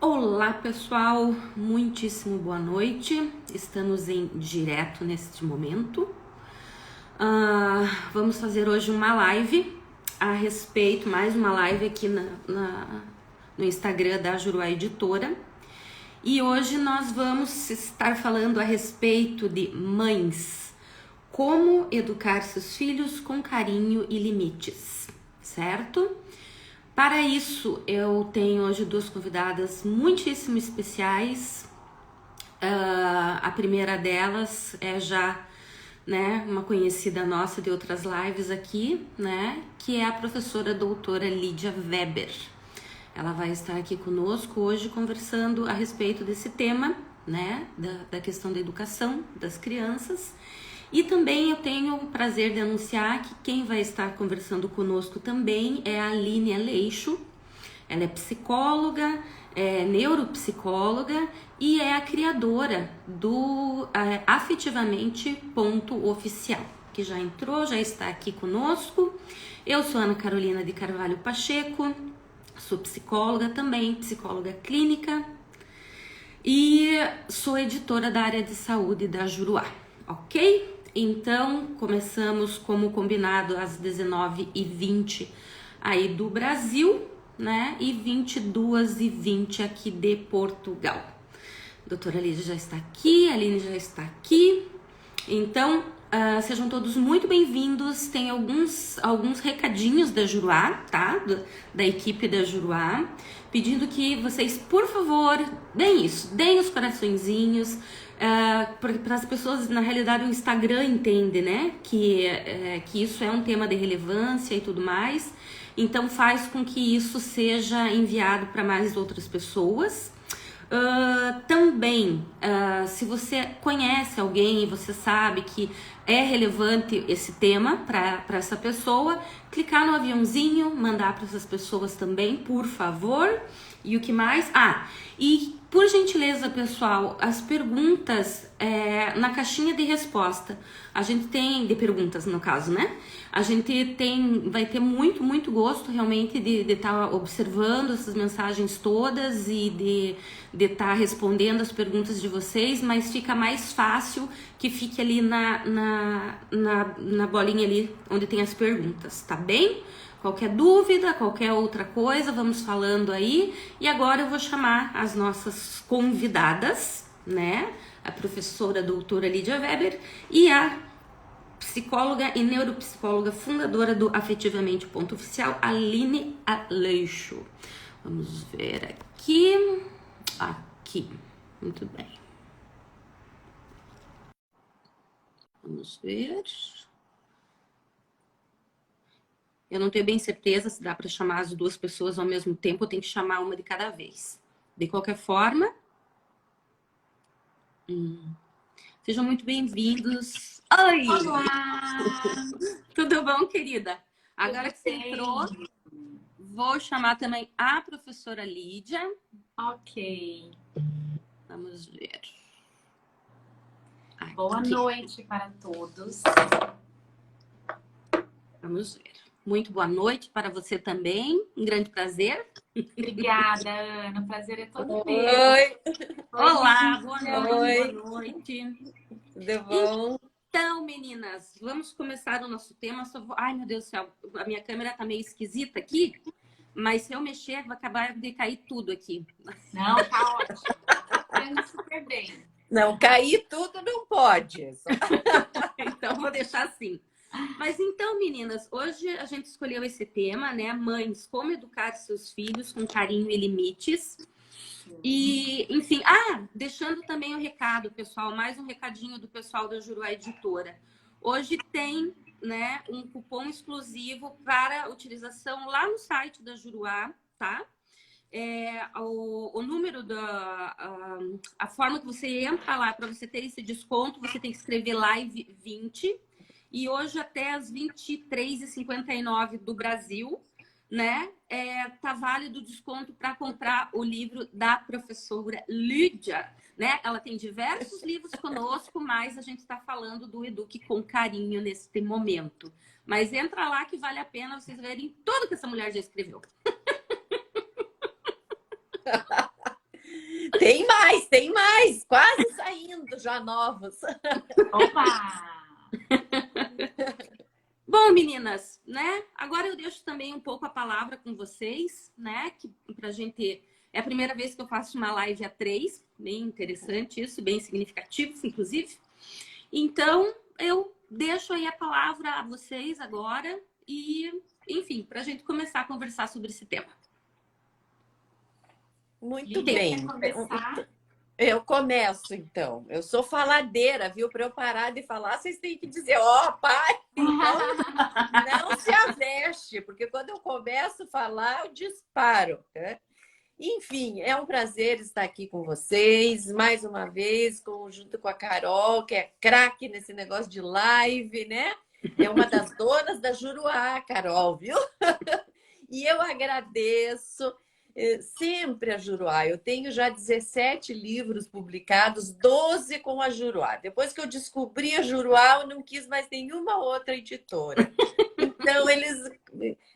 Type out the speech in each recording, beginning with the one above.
Olá pessoal, muitíssimo boa noite. Estamos em direto neste momento. Vamos fazer hoje uma live a respeito, mais uma live aqui no Instagram da Juruá Editora. E hoje nós vamos estar falando a respeito de mães, como educar seus filhos com carinho e limites, certo? Para isso, eu tenho hoje duas convidadas muitíssimo especiais. A primeira delas é já, uma conhecida nossa de outras lives aqui, que é a professora doutora Lídia Weber. Ela vai estar aqui conosco hoje conversando a respeito desse tema, da questão da educação das crianças. E também eu tenho o prazer de anunciar que quem vai estar conversando conosco também é a Aline Aleixo. Ela é psicóloga, é neuropsicóloga e é a criadora do Afetivamente.oficial, que já entrou, já está aqui conosco. Eu sou Ana Carolina de Carvalho Pacheco, sou psicóloga também, psicóloga clínica e sou editora da área de saúde da Juruá, ok? Então, começamos como combinado às 19h20 aí do Brasil, e 22h20 aqui de Portugal. A doutora Lídia já está aqui, a Aline já está aqui. Então, sejam todos muito bem-vindos. Tem alguns recadinhos da Juruá, tá? Da equipe da Juruá, pedindo que vocês, por favor, deem os coraçõezinhos. Para as pessoas, na realidade, o Instagram entende, que isso é um tema de relevância e tudo mais. Então, faz com que isso seja enviado para mais outras pessoas. Também, se você conhece alguém e você sabe que é relevante esse tema para essa pessoa, clicar no aviãozinho, mandar para essas pessoas também, por favor. E o que mais? E por gentileza, pessoal, as perguntas na caixinha de resposta. A gente tem, de perguntas no caso, A gente vai ter muito, muito gosto realmente de estar observando essas mensagens todas e de estar respondendo as perguntas de vocês, mas fica mais fácil que fique ali na bolinha ali onde tem as perguntas, tá bem? Qualquer dúvida, qualquer outra coisa, vamos falando aí. E agora eu vou chamar as nossas convidadas, A professora doutora Lídia Weber e a psicóloga e neuropsicóloga fundadora do Afetivamente.oficial, Aline Aleixo. Vamos ver aqui. Aqui. Muito bem. Vamos ver. Eu não tenho bem certeza se dá para chamar as duas pessoas ao mesmo tempo, eu tenho que chamar uma de cada vez. De qualquer forma, sejam muito bem-vindos. Oi! Olá! Tudo bom, querida? Agora que você entrou, vou chamar também a professora Lídia. Ok. Vamos ver. Aqui. Boa noite para todos. Vamos ver. Muito boa noite para você também. Um grande prazer. Obrigada, Ana. Prazer é todo meu. Oi! Olá, boa noite. Boa noite. Tudo bom? Então, meninas, vamos começar o nosso tema. Ai, meu Deus do céu, a minha câmera tá meio esquisita aqui, mas se eu mexer, vai acabar de cair tudo aqui. Não, tá ótimo. Tá indo super bem. Não, cair tudo não pode. Então, vou deixar assim. Mas então, meninas, hoje a gente escolheu esse tema, Mães, como educar seus filhos com carinho e limites. E, enfim, deixando também o recado, pessoal, mais um recadinho do pessoal da Juruá Editora. Hoje tem, um cupom exclusivo para utilização lá no site da Juruá, tá? O número a forma que você entra lá para você ter esse desconto, você tem que escrever live 20. E hoje até as 23h59 do Brasil, tá válido o desconto para comprar o livro da professora Lídia, Ela tem diversos livros conosco, mas a gente está falando do Eduque com Carinho neste momento. Mas entra lá que vale a pena vocês verem tudo que essa mulher já escreveu. Tem mais, quase saindo já novos. Opa! Bom, meninas, né? Agora eu deixo também um pouco a palavra com vocês, né? Que pra gente. É a primeira vez que eu faço uma live a três, bem interessante isso, bem significativo, inclusive. Então, eu deixo aí a palavra a vocês agora e, enfim, pra gente começar a conversar sobre esse tema. Muito Lídia, bem. quer começar? Eu começo, então. Eu sou faladeira, viu? Para eu parar de falar, vocês têm que dizer, ó, pai, então não se aveste, porque quando eu começo a falar, eu disparo, né? Enfim, é um prazer estar aqui com vocês, mais uma vez, junto com a Carol, que é craque nesse negócio de live, né? É uma das donas da Juruá, Carol, viu? E eu agradeço sempre a Juruá. Eu tenho já 17 livros publicados, 12 com a Juruá. Depois que eu descobri a Juruá, eu não quis mais nenhuma outra editora. Então, eles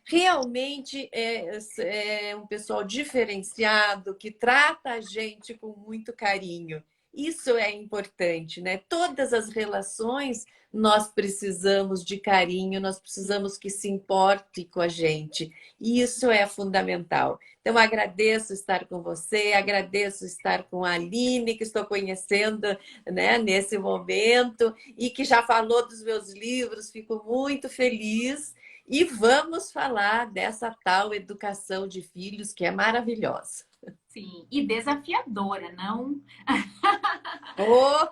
realmente é um pessoal diferenciado, que trata a gente com muito carinho. Isso é importante, né? Todas as relações nós precisamos de carinho, nós precisamos que se importe com a gente. E isso é fundamental. Então, agradeço estar com você, agradeço estar com a Aline, que estou conhecendo, né, nesse momento, e que já falou dos meus livros, fico muito feliz. E vamos falar dessa tal educação de filhos que é maravilhosa. Sim, e desafiadora, não? Oh,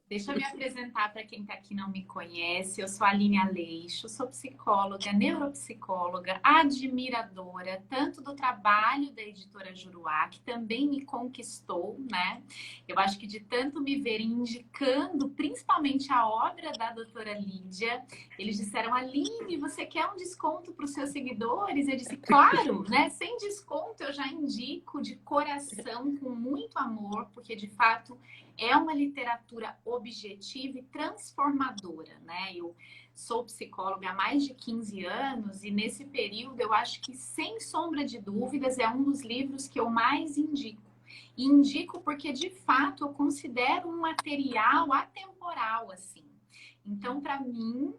Deixa eu me apresentar para quem está aqui e não me conhece. Eu sou a Aline Aleixo, sou psicóloga, neuropsicóloga, admiradora tanto do trabalho da editora Juruá, que também me conquistou, né? Eu acho que de tanto me verem indicando, principalmente a obra da doutora Lídia, eles disseram, Aline, você quer um desconto para os seus seguidores? Eu disse, claro, né? Sem desconto eu já indico de coração, com muito amor, porque de fato é uma literatura objetiva e transformadora, né? Eu sou psicóloga há mais de 15 anos e nesse período eu acho que, sem sombra de dúvidas, é um dos livros que eu mais indico. E indico porque, de fato, eu considero um material atemporal, assim. Então, para mim,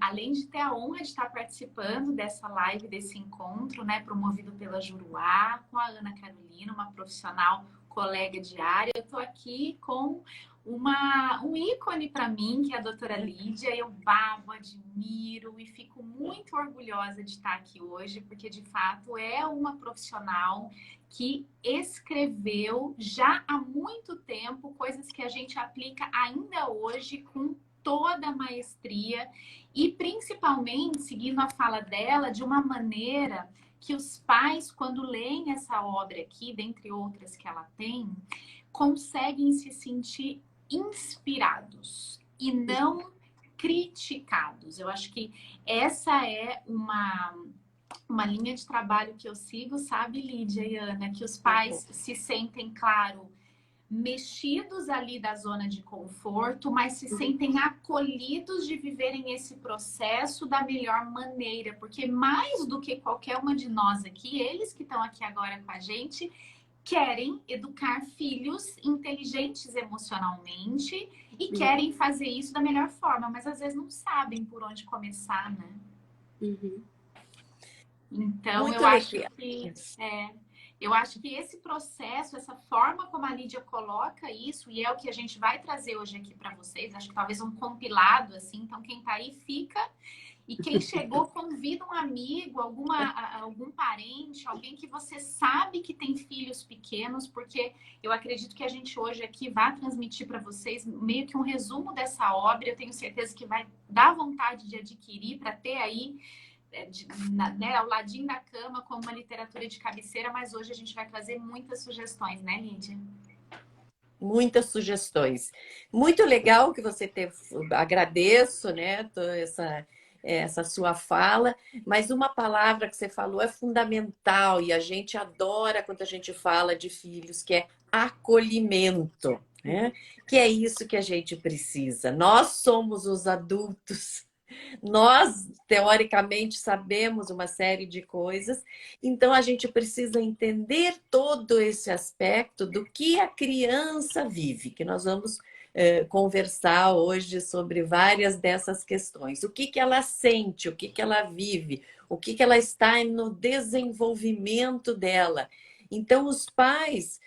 além de ter a honra de estar participando dessa live, desse encontro, né, promovido pela Juruá, com a Ana Carolina, uma profissional colega de área, eu estou aqui com um ícone para mim, que é a doutora Lídia. Eu babo, admiro e fico muito orgulhosa de estar aqui hoje, porque de fato é uma profissional que escreveu já há muito tempo coisas que a gente aplica ainda hoje com toda a maestria e principalmente, seguindo a fala dela, de uma maneira que os pais, quando leem essa obra aqui, dentre outras que ela tem, conseguem se sentir inspirados e não criticados. Eu acho que essa é uma linha de trabalho que eu sigo, sabe, Lídia e Ana, que os pais se sentem, claro, mexidos ali da zona de conforto, mas se sentem acolhidos de viverem esse processo da melhor maneira, porque mais do que qualquer uma de nós aqui, eles que estão aqui agora com a gente, querem educar filhos inteligentes emocionalmente e querem fazer isso da melhor forma, mas às vezes não sabem por onde começar, né? Uhum. Então, muito eu acho que esse processo, essa forma como a Lídia coloca isso, e é o que a gente vai trazer hoje aqui para vocês, acho que talvez um compilado, assim, então quem tá aí fica, e quem chegou convida um amigo, algum parente, alguém que você sabe que tem filhos pequenos, porque eu acredito que a gente hoje aqui vai transmitir para vocês meio que um resumo dessa obra, eu tenho certeza que vai dar vontade de adquirir para ter aí né, ao ladinho da cama como uma literatura de cabeceira, mas hoje a gente vai trazer muitas sugestões, né, Lídia? Muitas sugestões. Muito legal que você teve, agradeço, né, toda essa sua fala, mas uma palavra que você falou é fundamental e a gente adora quando a gente fala de filhos, que é acolhimento, né? Que é isso que a gente precisa. Nós somos os adultos Nós, teoricamente, sabemos uma série de coisas, então a gente precisa entender todo esse aspecto do que a criança vive, que nós vamos conversar hoje sobre várias dessas questões. O que que ela sente, o que que ela vive, o que que ela está no desenvolvimento dela. Então, os pais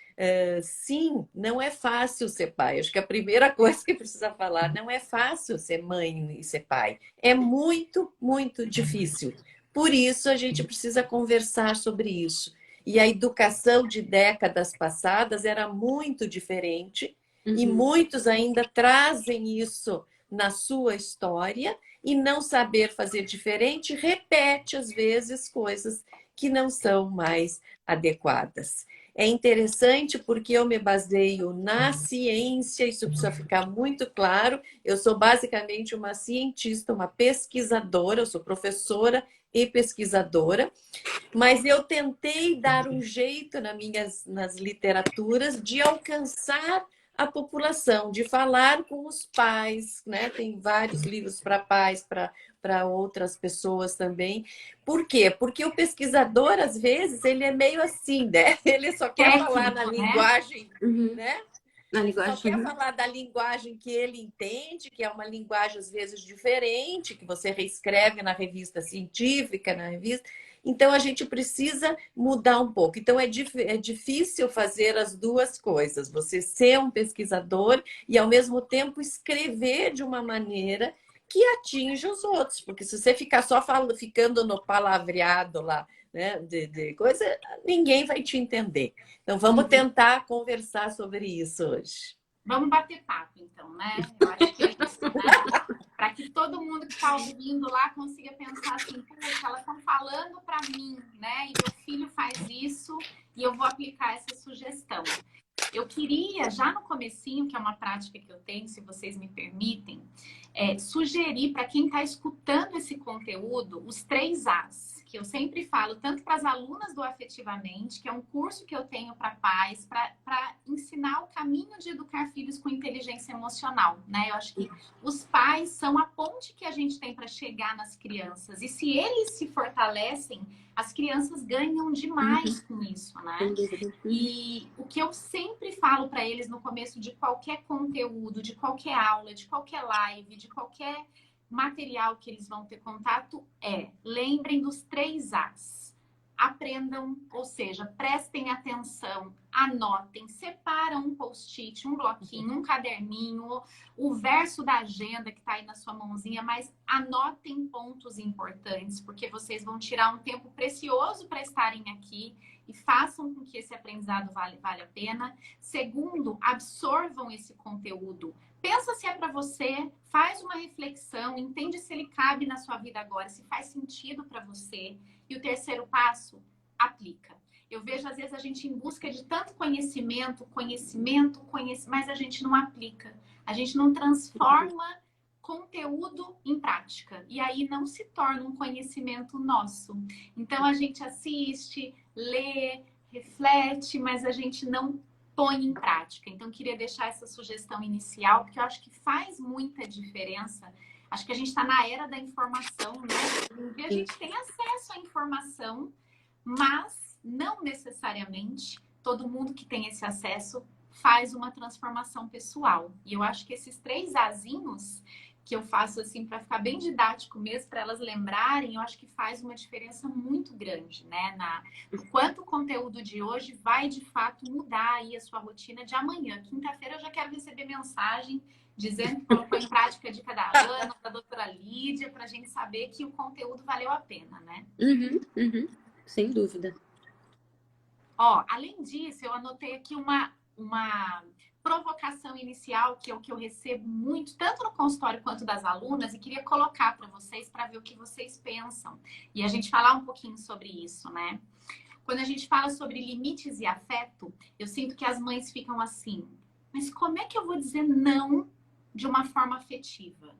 sim, não é fácil ser pai. Acho que a primeira coisa que precisa falar, não é fácil ser mãe e ser pai. É muito, muito difícil. Por isso, a gente precisa conversar sobre isso. E a educação de décadas passadas era muito diferente, e Uhum. muitos ainda trazem isso na sua história, e não saber fazer diferente repete, às vezes, coisas que não são mais adequadas. É interessante porque eu me baseio na ciência, isso precisa ficar muito claro. Eu sou basicamente uma cientista, uma pesquisadora, eu sou professora e pesquisadora, mas eu tentei dar um jeito nas literaturas de alcançar a população, de falar com os pais, né? Tem vários livros para pais, para outras pessoas também. Por quê? Porque o pesquisador, às vezes, ele é meio assim, né? Ele só quer falar na Técnico, né? linguagem, Uhum. né? Na Só linguagem. quer falar da linguagem que ele entende, que é uma linguagem às vezes diferente, que você reescreve na revista científica, na revista. Então a gente precisa mudar um pouco. Então é difícil fazer as duas coisas, você ser um pesquisador e ao mesmo tempo escrever de uma maneira que atinja os outros, porque se você ficar só ficando no palavreado lá, né, de coisa, ninguém vai te entender. Então, vamos Uhum. tentar conversar sobre isso hoje. Vamos bater papo, então, né? Eu acho que é isso, né? Para que todo mundo que está ouvindo lá consiga pensar assim, puxa, elas estão falando para mim, né? E meu filho faz isso e eu vou aplicar essa sugestão. Eu queria, já no comecinho, que é uma prática que eu tenho, se vocês me permitem, sugerir para quem está escutando esse conteúdo os 3 As, que eu sempre falo, tanto para as alunas do Afetivamente, que é um curso que eu tenho para pais, para ensinar o caminho de educar filhos com inteligência emocional, né? Eu acho que os pais são a ponte que a gente tem para chegar nas crianças. E se eles se fortalecem, as crianças ganham demais com isso, né? E o que eu sempre falo para eles no começo de qualquer conteúdo, de qualquer aula, de qualquer live, de qualquer material que eles vão ter contato lembrem dos 3 As. Aprendam, ou seja, prestem atenção, anotem, separam um post-it, um bloquinho, um caderninho, o verso da agenda que está aí na sua mãozinha, mas anotem pontos importantes, porque vocês vão tirar um tempo precioso para estarem aqui e façam com que esse aprendizado vale a pena. Segundo, absorvam esse conteúdo. Pensa se é para você, faz uma reflexão, entende se ele cabe na sua vida agora, se faz sentido para você. E o terceiro passo, aplica. Eu vejo, às vezes, a gente em busca de tanto conhecimento, mas a gente não aplica. A gente não transforma conteúdo em prática. E aí não se torna um conhecimento nosso. Então, a gente assiste, lê, reflete, mas a gente não põe em prática. Então, queria deixar essa sugestão inicial, porque eu acho que faz muita diferença. Acho que a gente está na era da informação, né? E a gente tem acesso à informação, mas não necessariamente todo mundo que tem esse acesso faz uma transformação pessoal. E eu acho que esses 3 azinhos que eu faço assim para ficar bem didático mesmo, para elas lembrarem, eu acho que faz uma diferença muito grande, né? No quanto o conteúdo de hoje vai de fato mudar aí a sua rotina de amanhã. Quinta-feira eu já quero receber mensagem dizendo que colocou em prática a dica da Ana, da doutora Lídia, para a gente saber que o conteúdo valeu a pena, né? Sem dúvida. Ó, além disso, eu anotei aqui uma provocação inicial, que é o que eu recebo muito, tanto no consultório quanto das alunas, e queria colocar para vocês, para ver o que vocês pensam. E a gente falar um pouquinho sobre isso, né? Quando a gente fala sobre limites e afeto, eu sinto que as mães ficam assim, mas como é que eu vou dizer não de uma forma afetiva?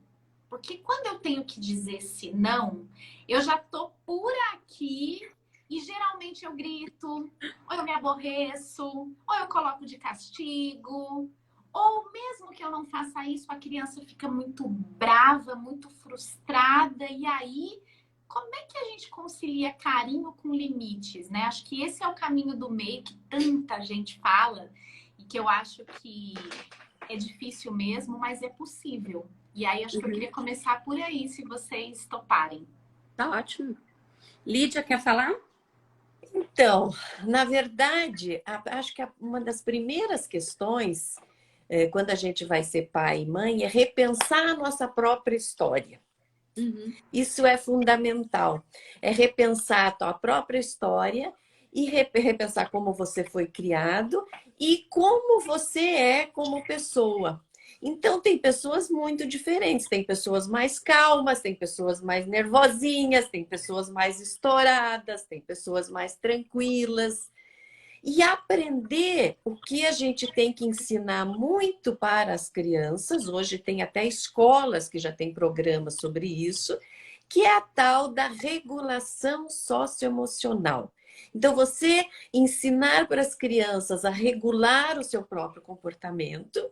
Porque quando eu tenho que dizer esse não, eu já tô por aqui e geralmente eu grito, ou eu me aborreço, ou eu coloco de castigo, Ou mesmo que eu não faça isso, a criança fica muito brava, muito frustrada, e aí como é que a gente concilia carinho com limites, né? Acho que esse é o caminho do meio que tanta gente fala e que eu acho que é difícil mesmo, mas é possível. E aí acho que eu queria começar por aí, se vocês toparem. Tá ótimo. Lídia, quer falar? Então, na verdade, acho que uma das primeiras questões, quando a gente vai ser pai e mãe, é repensar a nossa própria história. Isso é fundamental. É repensar a tua própria história e repensar como você foi criado e como você é como pessoa. Então, tem pessoas muito diferentes. Tem pessoas mais calmas, tem pessoas mais nervosinhas, tem pessoas mais estouradas, tem pessoas mais tranquilas. E aprender o que a gente tem que ensinar muito para as crianças. Hoje tem até escolas que já têm programas sobre isso, que é a tal da regulação socioemocional. Então, você ensinar para as crianças a regular o seu próprio comportamento.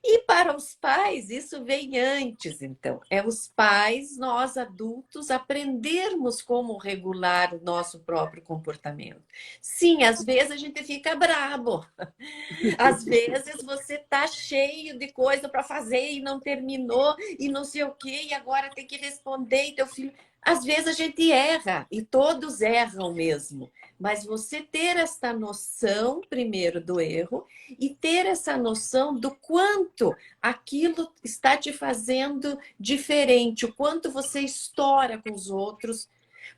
E para os pais, isso vem antes, então. É os pais, nós adultos, aprendermos como regular o nosso próprio comportamento. Sim, às vezes a gente fica brabo. Às vezes você está cheio de coisa para fazer e não terminou e não sei o quê, e agora tem que responder e teu filho... Às vezes a gente erra, e todos erram mesmo. Mas você ter esta noção, primeiro, do erro, e ter essa noção do quanto aquilo está te fazendo diferente, o quanto você estoura com os outros.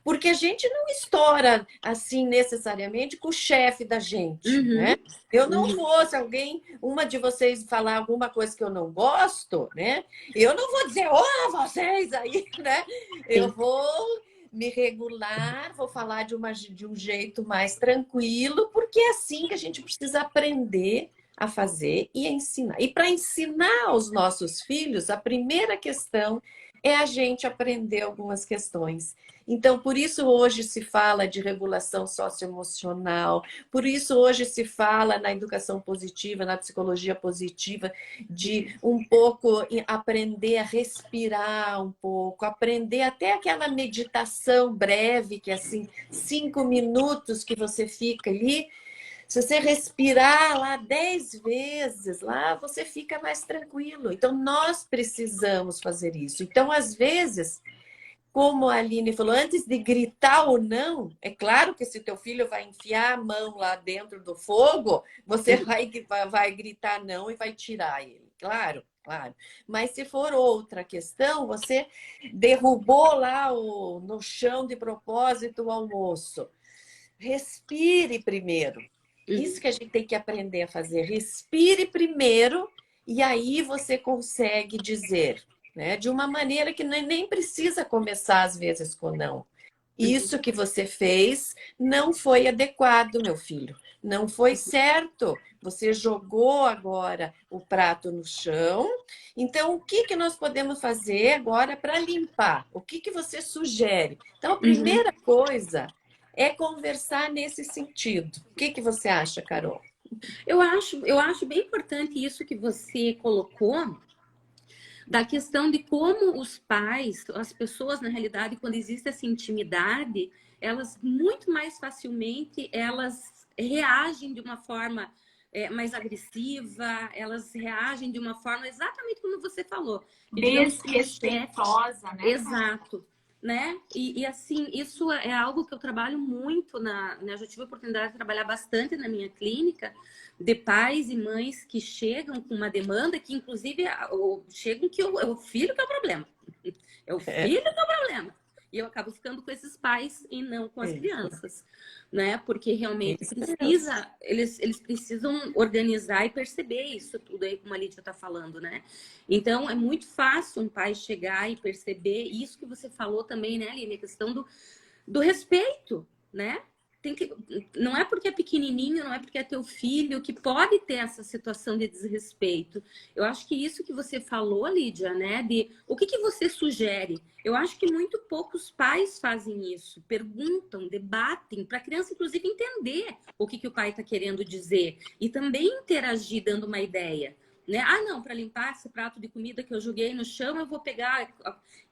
Porque a gente não estoura, assim, necessariamente com o chefe da gente, né? Eu não vou, se uma de vocês falar alguma coisa que eu não gosto, né? Eu não vou dizer, vocês aí, né? Eu vou me regular, vou falar de um jeito mais tranquilo, porque é assim que a gente precisa aprender a fazer e ensinar. E para ensinar aos nossos filhos, a primeira questão é a gente aprender algumas questões. Então, por isso hoje se fala de regulação socioemocional, por isso hoje se fala na educação positiva, na psicologia positiva, de um pouco aprender a respirar um pouco, aprender até aquela meditação breve, que é assim, 5 minutos que você fica ali. Se você respirar lá 10 vezes, lá você fica mais tranquilo. Então, nós precisamos fazer isso. Então, às vezes, como a Aline falou, antes de gritar ou não, é claro que se teu filho vai enfiar a mão lá dentro do fogo, você vai gritar não e vai tirar ele. Claro, claro. Mas se for outra questão, você derrubou lá no chão de propósito o almoço. Respire primeiro. Isso que a gente tem que aprender a fazer. Respire primeiro e aí você consegue dizer, né? De uma maneira que nem precisa começar às vezes com não. Isso que você fez não foi adequado, meu filho. Não foi certo. Você jogou agora o prato no chão. Então, o que nós podemos fazer agora para limpar? O que você sugere? Então, a primeira coisa é conversar nesse sentido. O que você acha, Carol? Eu acho bem importante isso que você colocou, da questão de como os pais, as pessoas, na realidade, quando existe essa intimidade, elas muito mais facilmente, elas reagem de uma forma mais agressiva, elas reagem de uma forma exatamente como você falou. Desrespeitosa, né? Exato. Né? E assim, isso é algo que eu trabalho muito eu já tive a oportunidade de trabalhar bastante na minha clínica, de pais e mães que chegam com uma demanda que, inclusive, chegam que é o filho que é o problema. É o filho que é o problema. E eu acabo ficando com esses pais e não com as crianças, né? Porque realmente eles precisam organizar e perceber isso tudo aí, como a Lídia está falando, né? Então, é muito fácil um pai chegar e perceber isso que você falou também, né, Aline? A questão do respeito, né? Não é porque é pequenininho, não é porque é teu filho que pode ter essa situação de desrespeito. Eu acho que isso que você falou, Lídia, né? De o que você sugere? Eu acho que muito poucos pais fazem isso. Perguntam, debatem, para a criança, inclusive, entender o que o pai está querendo dizer. E também interagir dando uma ideia. né? Ah, não, para limpar esse prato de comida que eu joguei no chão, eu vou pegar.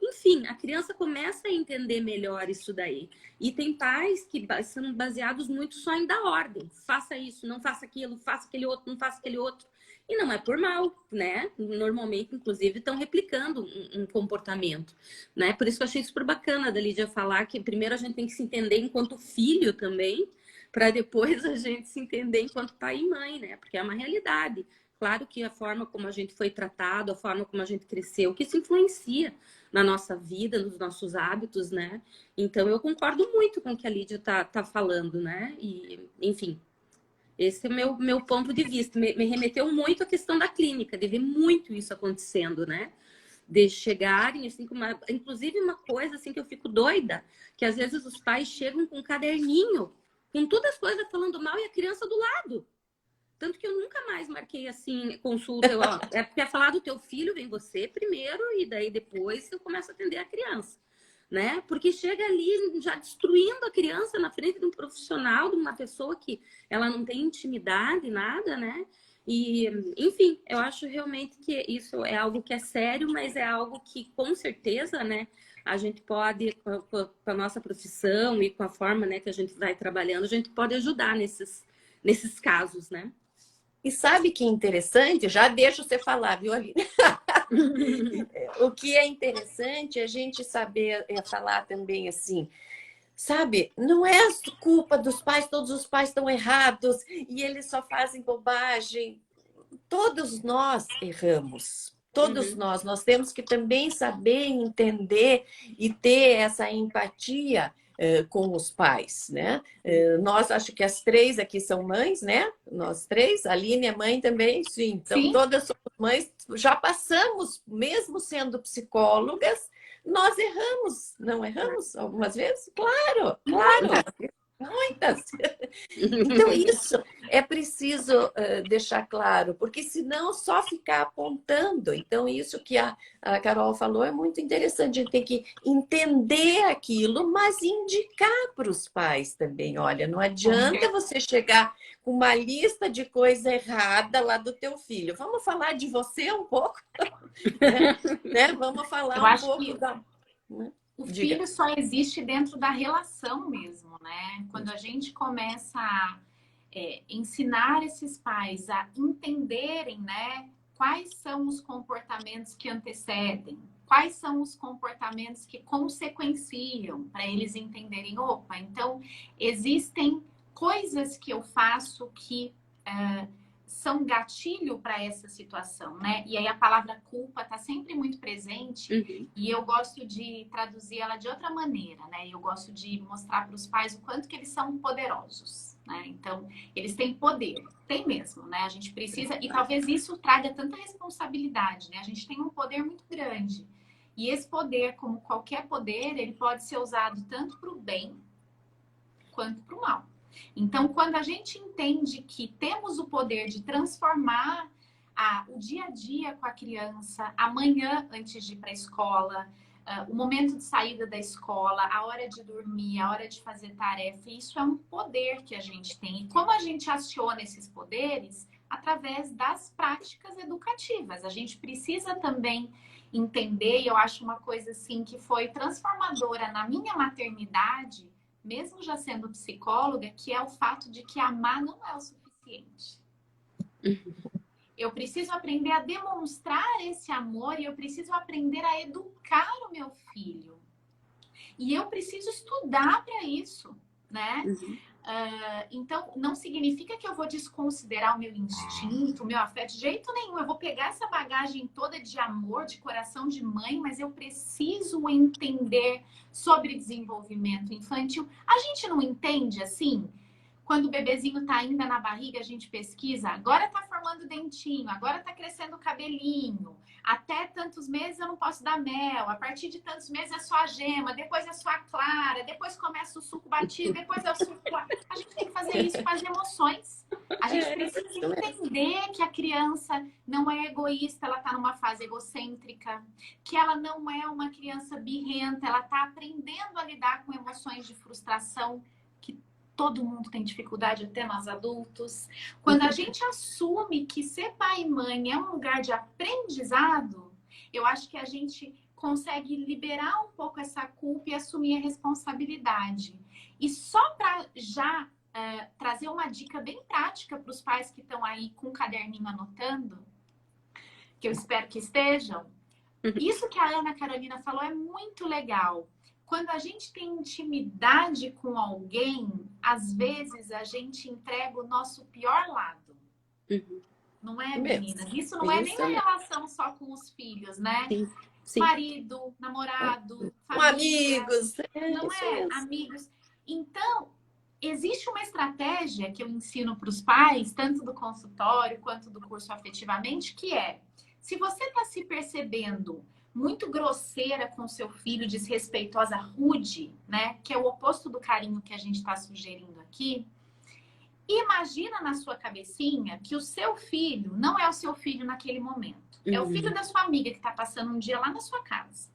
Enfim, a criança começa a entender melhor isso daí. E tem pais que são baseados muito só em dar ordem. Faça isso, não faça aquilo, faça aquele outro, não faça aquele outro. E não é por mal, né? Normalmente, inclusive, estão replicando um comportamento, né? Por isso que eu achei super bacana da Lídia falar que primeiro a gente tem que se entender enquanto filho também, para depois a gente se entender enquanto pai e mãe, né? Porque é uma realidade. Claro que a forma como a gente foi tratado, a forma como a gente cresceu, que isso influencia na nossa vida, nos nossos hábitos, né? Então eu concordo muito com o que a Lídia tá falando, né? E, enfim, esse é o meu ponto de vista. Me remeteu muito à questão da clínica, de ver muito isso acontecendo, né? De chegarem, assim, com uma... Inclusive, uma coisa, assim, que eu fico doida, que às vezes os pais chegam com um caderninho, com todas as coisas falando mal e a criança do lado. Tanto que eu nunca mais marquei, assim, consulta. Eu, ó, é porque é falar do teu filho, vem você primeiro, e daí depois eu começo a atender a criança, né? Porque chega ali já destruindo a criança na frente de um profissional, de uma pessoa que ela não tem intimidade, nada, né? E, enfim, eu acho realmente que isso é algo que é sério, mas é algo que, com certeza, né, a gente pode, com a nossa profissão e com a forma, né, que a gente vai trabalhando, a gente pode ajudar nesses casos, né? E sabe que interessante? Já deixo você falar, viu, Aline? O que é interessante é a gente saber falar também assim, sabe? Não é culpa dos pais, todos os pais estão errados e eles só fazem bobagem. Todos nós erramos. Todos nós temos que também saber entender e ter essa empatia com os pais, né? Nós, acho que as três aqui são mães, né? Nós três, a Aline é mãe também, sim. Então, Sim. todas somos mães, já passamos, mesmo sendo psicólogas, nós erramos, não erramos algumas vezes? Claro, claro. Muitas. Então, isso é preciso deixar claro, porque senão só ficar apontando. Então, isso que a Carol falou é muito interessante. A gente tem que entender aquilo, mas indicar para os pais também. Olha, não adianta você chegar com uma lista de coisa errada lá do teu filho. Vamos falar de você um pouco? né? Vamos falar Eu um acho pouco que da... Né? o Diga. filho só existe dentro da relação mesmo, né? Quando a gente começa a ensinar esses pais a entenderem, né, quais são os comportamentos que antecedem, quais são os comportamentos que consequenciam, para eles entenderem, opa, então existem coisas que eu faço que são gatilho para essa situação, né? E aí a palavra culpa está sempre muito presente e eu gosto de traduzir ela de outra maneira, né? Eu gosto de mostrar para os pais o quanto que eles são poderosos, né? Então, eles têm poder, tem mesmo, né? A gente precisa, e talvez isso traga tanta responsabilidade, né? A gente tem um poder muito grande. E esse poder, como qualquer poder, ele pode ser usado tanto para o bem quanto para o mal. Então, quando a gente entende que temos o poder de transformar o dia a dia com a criança, amanhã antes de ir para a escola, o momento de saída da escola, a hora de dormir, a hora de fazer tarefa, isso é um poder que a gente tem. E como a gente aciona esses poderes? Através das práticas educativas. A gente precisa também entender, e eu acho uma coisa assim que foi transformadora na minha maternidade, mesmo já sendo psicóloga, que é o fato de que amar não é o suficiente. Eu preciso aprender a demonstrar esse amor e eu preciso aprender a educar o meu filho. E eu preciso estudar para isso, né? Então, não significa que eu vou desconsiderar o meu instinto, o meu afeto, de jeito nenhum. Eu vou pegar essa bagagem toda de amor, de coração de mãe, mas eu preciso entender sobre desenvolvimento infantil. A gente não entende assim? Quando o bebezinho tá ainda na barriga, a gente pesquisa, agora tá formando dentinho, agora tá crescendo o cabelinho, até tantos meses eu não posso dar mel, a partir de tantos meses é só a gema, depois é só a clara, depois começa o suco batido, depois é o suco... A gente tem que fazer isso com as emoções. A gente precisa entender que a criança não é egoísta, ela tá numa fase egocêntrica, que ela não é uma criança birrenta, ela tá aprendendo a lidar com emoções de frustração, que todo mundo tem dificuldade, até nós adultos. Quando a gente assume que ser pai e mãe é um lugar de aprendizado, eu acho que a gente consegue liberar um pouco essa culpa e assumir a responsabilidade. E só para já trazer uma dica bem prática para os pais que estão aí com o caderninho anotando, que eu espero que estejam, isso que a Ana Carolina falou é muito legal. Quando a gente tem intimidade com alguém, às vezes a gente entrega o nosso pior lado. Não é, meninas? Isso não é nem na relação só com os filhos, né? Sim. Marido, namorado, Com família, amigos. não é? Amigos. Então, existe uma estratégia que eu ensino para os pais, tanto do consultório quanto do curso Afetivamente, que é, se você está se percebendo muito grosseira com seu filho, desrespeitosa, rude, né? Que é o oposto do carinho que a gente está sugerindo aqui. Imagina na sua cabecinha que o seu filho não é o seu filho naquele momento. É o filho da sua amiga que está passando um dia lá na sua casa.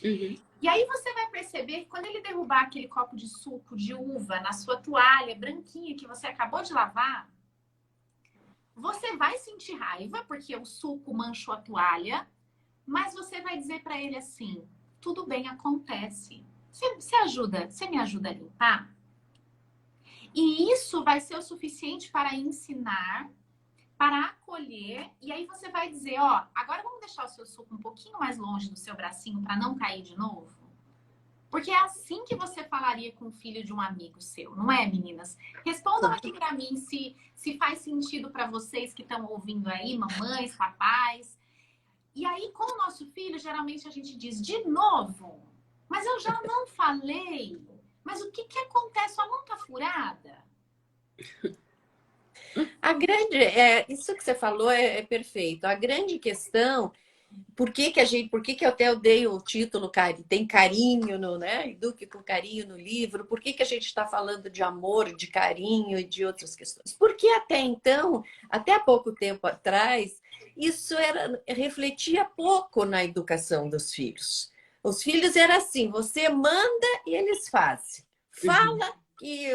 E aí você vai perceber que quando ele derrubar aquele copo de suco de uva na sua toalha branquinha que você acabou de lavar, você vai sentir raiva porque o suco manchou a toalha, mas você vai dizer para ele assim, tudo bem, acontece. Você me ajuda a limpar? E isso vai ser o suficiente para ensinar, para acolher, e aí você vai dizer, ó, agora vamos deixar o seu suco um pouquinho mais longe do seu bracinho para não cair de novo? Porque é assim que você falaria com o filho de um amigo seu, não é, meninas? Respondam aqui para mim se faz sentido para vocês que estão ouvindo aí, mamães, papais. E aí, com o nosso filho, geralmente a gente diz, de novo? Mas eu já não falei. Mas o que acontece? Sua mão tá furada? Isso que você falou é perfeito. A grande questão, por que eu até dei o título, tem carinho no, né? Eduque com carinho no livro. Por que a gente está falando de amor, de carinho e de outras questões? Porque até então, até há pouco tempo atrás, isso refletia pouco na educação dos filhos. Os filhos era assim, você manda e eles fazem. Fala que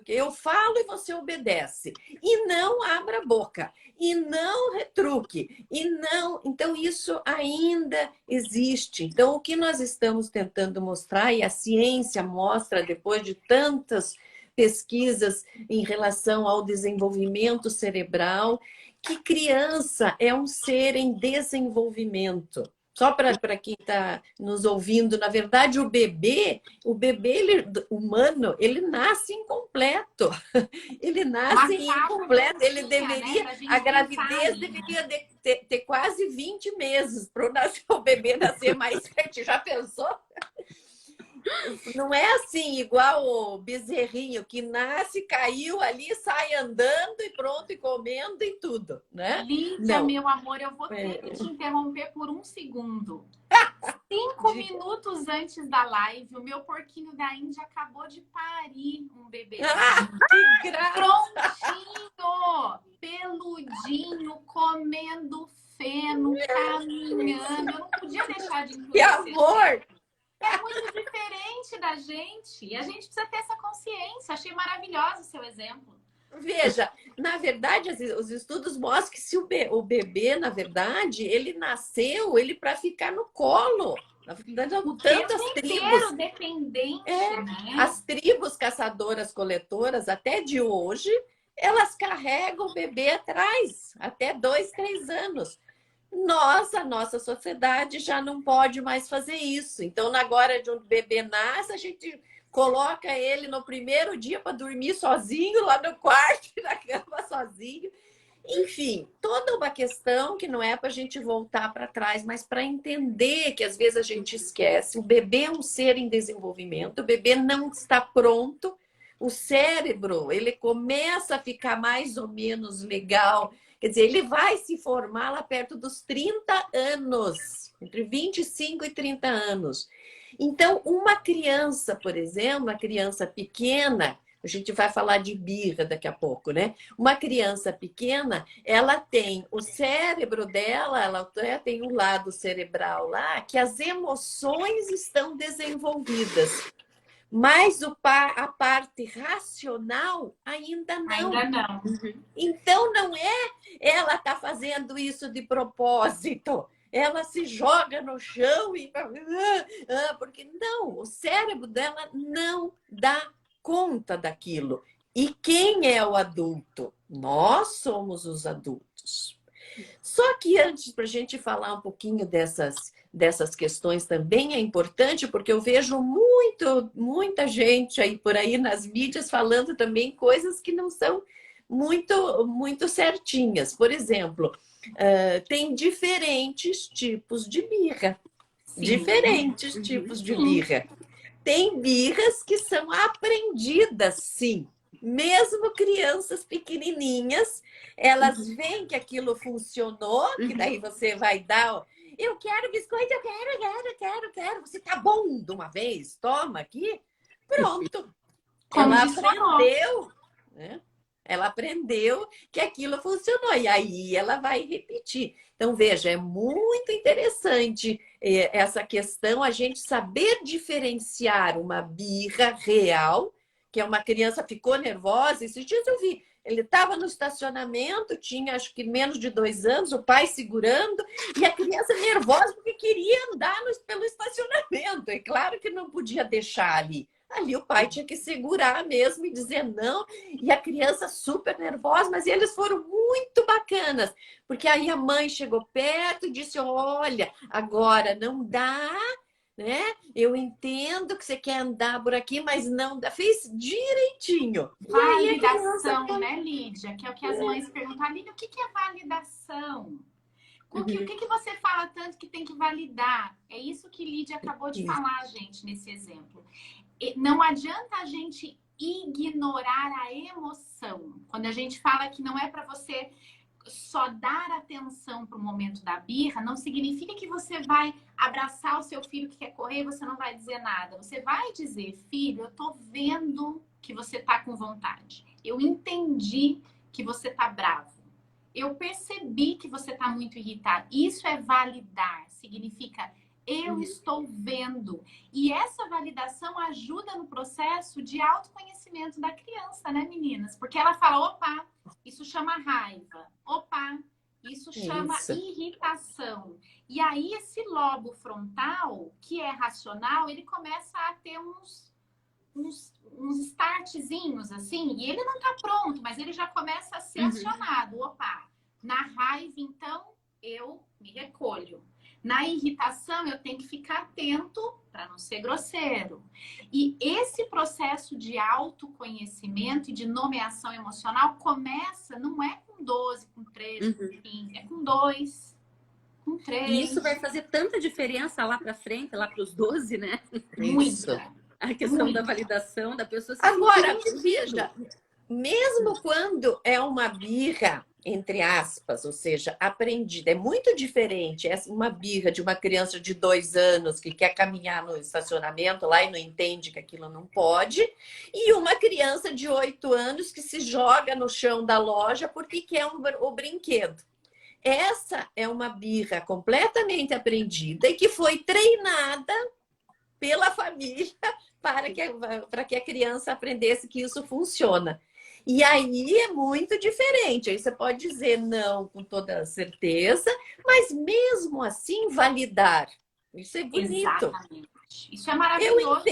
eu falo e você obedece. E não abra a boca. E não retruque. E não... Então, isso ainda existe. Então, o que nós estamos tentando mostrar, e a ciência mostra, depois de tantas pesquisas em relação ao desenvolvimento cerebral, que criança é um ser em desenvolvimento. Só para quem está nos ouvindo, na verdade, o bebê humano, ele nasce incompleto. Ele nasce incompleto. Ele deveria, né? A gravidez deveria ter quase 20 meses para o bebê nascer mais certinho. Já pensou? Não é assim, igual o bezerrinho que nasce, caiu ali, sai andando e pronto, e comendo e tudo, né? Lídia, meu amor, eu vou ter que te interromper por um segundo. 5 minutos antes da live, o meu porquinho da Índia acabou de parir um bebê. Que graça! Prontinho, peludinho, comendo feno, caminhando. Eu não podia deixar de incluir. Que amor! É muito diferente da gente. E a gente precisa ter essa consciência. Achei maravilhoso o seu exemplo. Veja, na verdade, os estudos mostram que se o bebê, na verdade, ele nasceu para ficar no colo. Na verdade, tantas tribos. Dependente, né? As tribos caçadoras-coletoras, até de hoje, elas carregam o bebê atrás, até 2, 3 anos. A nossa sociedade já não pode mais fazer isso. Então, agora de um bebê nasce, a gente coloca ele no primeiro dia para dormir sozinho, lá no quarto, na cama sozinho. Enfim, toda uma questão que não é para a gente voltar para trás, mas para entender que às vezes a gente esquece. O bebê é um ser em desenvolvimento, o bebê não está pronto. O cérebro, ele começa a ficar mais ou menos legal. Quer dizer, ele vai se formar lá perto dos 30 anos, entre 25 e 30 anos. Então, uma criança, por exemplo, uma criança pequena, a gente vai falar de birra daqui a pouco, né? Uma criança pequena, ela tem o cérebro dela, ela tem um lado cerebral lá, que as emoções estão desenvolvidas. Mas a parte racional ainda não. Ainda não. Então, não é ela está fazendo isso de propósito. Ela se joga no chão e... Porque não, o cérebro dela não dá conta daquilo. E quem é o adulto? Nós somos os adultos. Só que antes, para a gente falar um pouquinho dessas questões também é importante, porque eu vejo muita gente aí por aí nas mídias falando também coisas que não são muito certinhas. Por exemplo, tem diferentes tipos de birra. Sim. Diferentes tipos de birra. Tem birras que são aprendidas, sim. Mesmo crianças pequenininhas, elas veem que aquilo funcionou, que daí você vai dar... Eu quero biscoito, eu quero. Você tá bom de uma vez? Toma aqui. Pronto. Ela aprendeu, né? Ela aprendeu que aquilo funcionou e aí ela vai repetir. Então, veja, é muito interessante essa questão, a gente saber diferenciar uma birra real, que é uma criança ficou nervosa. Esses dias eu vi, ele estava no estacionamento, tinha acho que menos de 2 anos, o pai segurando, e a criança nervosa porque queria andar pelo estacionamento. É claro que não podia deixar ali. Ali o pai tinha que segurar mesmo e dizer não. E a criança super nervosa, mas eles foram muito bacanas. Porque aí a mãe chegou perto e disse, olha, agora não dá, né? Eu entendo que você quer andar por aqui, mas não dá. Fez direitinho. Validação, né, Lídia? Que é o que as mães perguntam. Lídia, o que é validação? O que você fala tanto que tem que validar? É isso que Lídia acabou de falar, gente, nesse exemplo. Não adianta a gente ignorar a emoção. Quando a gente fala que não é para você só dar atenção para o momento da birra, não significa que você vai abraçar o seu filho que quer correr e você não vai dizer nada. Você vai dizer, filho, eu tô vendo que você tá com vontade. Eu entendi que você tá bravo. Eu percebi que você tá muito irritado. Isso é validar. Significa eu estou vendo. E essa validação ajuda no processo de autoconhecimento da criança, né, meninas? Porque ela fala, opa, isso chama raiva. Opa, isso chama irritação. E aí esse lobo frontal, que é racional, ele começa a ter uns startzinhos, assim, e ele não tá pronto, mas ele já começa a ser acionado. Opa, na raiva, então, eu me recolho. Na irritação, eu tenho que ficar atento para não ser grosseiro. E esse processo de autoconhecimento e de nomeação emocional começa, não é com 12, com 13, com 15, é com 2, com 3. E isso vai fazer tanta diferença lá para frente, lá para os 12, né? Muita. A questão da validação da pessoa. Agora, veja, mesmo quando é uma birra, entre aspas, ou seja, aprendida, é muito diferente. É uma birra de uma criança de 2 anos que quer caminhar no estacionamento lá e não entende que aquilo não pode, e uma criança de 8 anos que se joga no chão da loja porque quer o brinquedo. Essa é uma birra completamente aprendida e que foi treinada pela família para que a criança aprendesse que isso funciona. E aí é muito diferente. Aí você pode dizer não com toda certeza, mas mesmo assim validar. Isso é bonito. Exatamente. Isso é maravilhoso.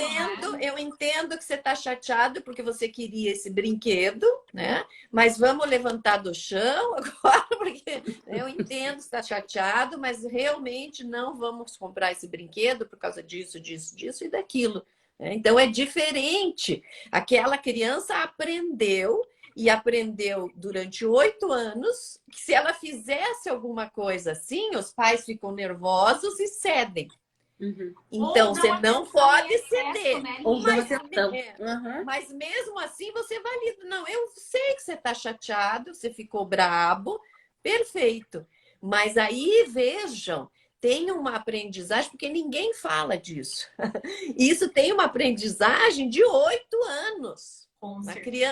Eu entendo que você está chateado porque você queria esse brinquedo, né? Mas vamos levantar do chão agora, porque eu entendo que está chateado, mas realmente não vamos comprar esse brinquedo por causa disso e daquilo. Então é diferente. Aquela criança aprendeu durante 8 anos que se ela fizesse alguma coisa assim, os pais ficam nervosos e cedem. Então você não pode ceder. Mas mesmo assim você valida. Não, eu sei que você está chateado, você ficou brabo, perfeito. Mas aí vejam, tem uma aprendizagem, porque ninguém fala disso. Isso tem uma aprendizagem de 8 anos.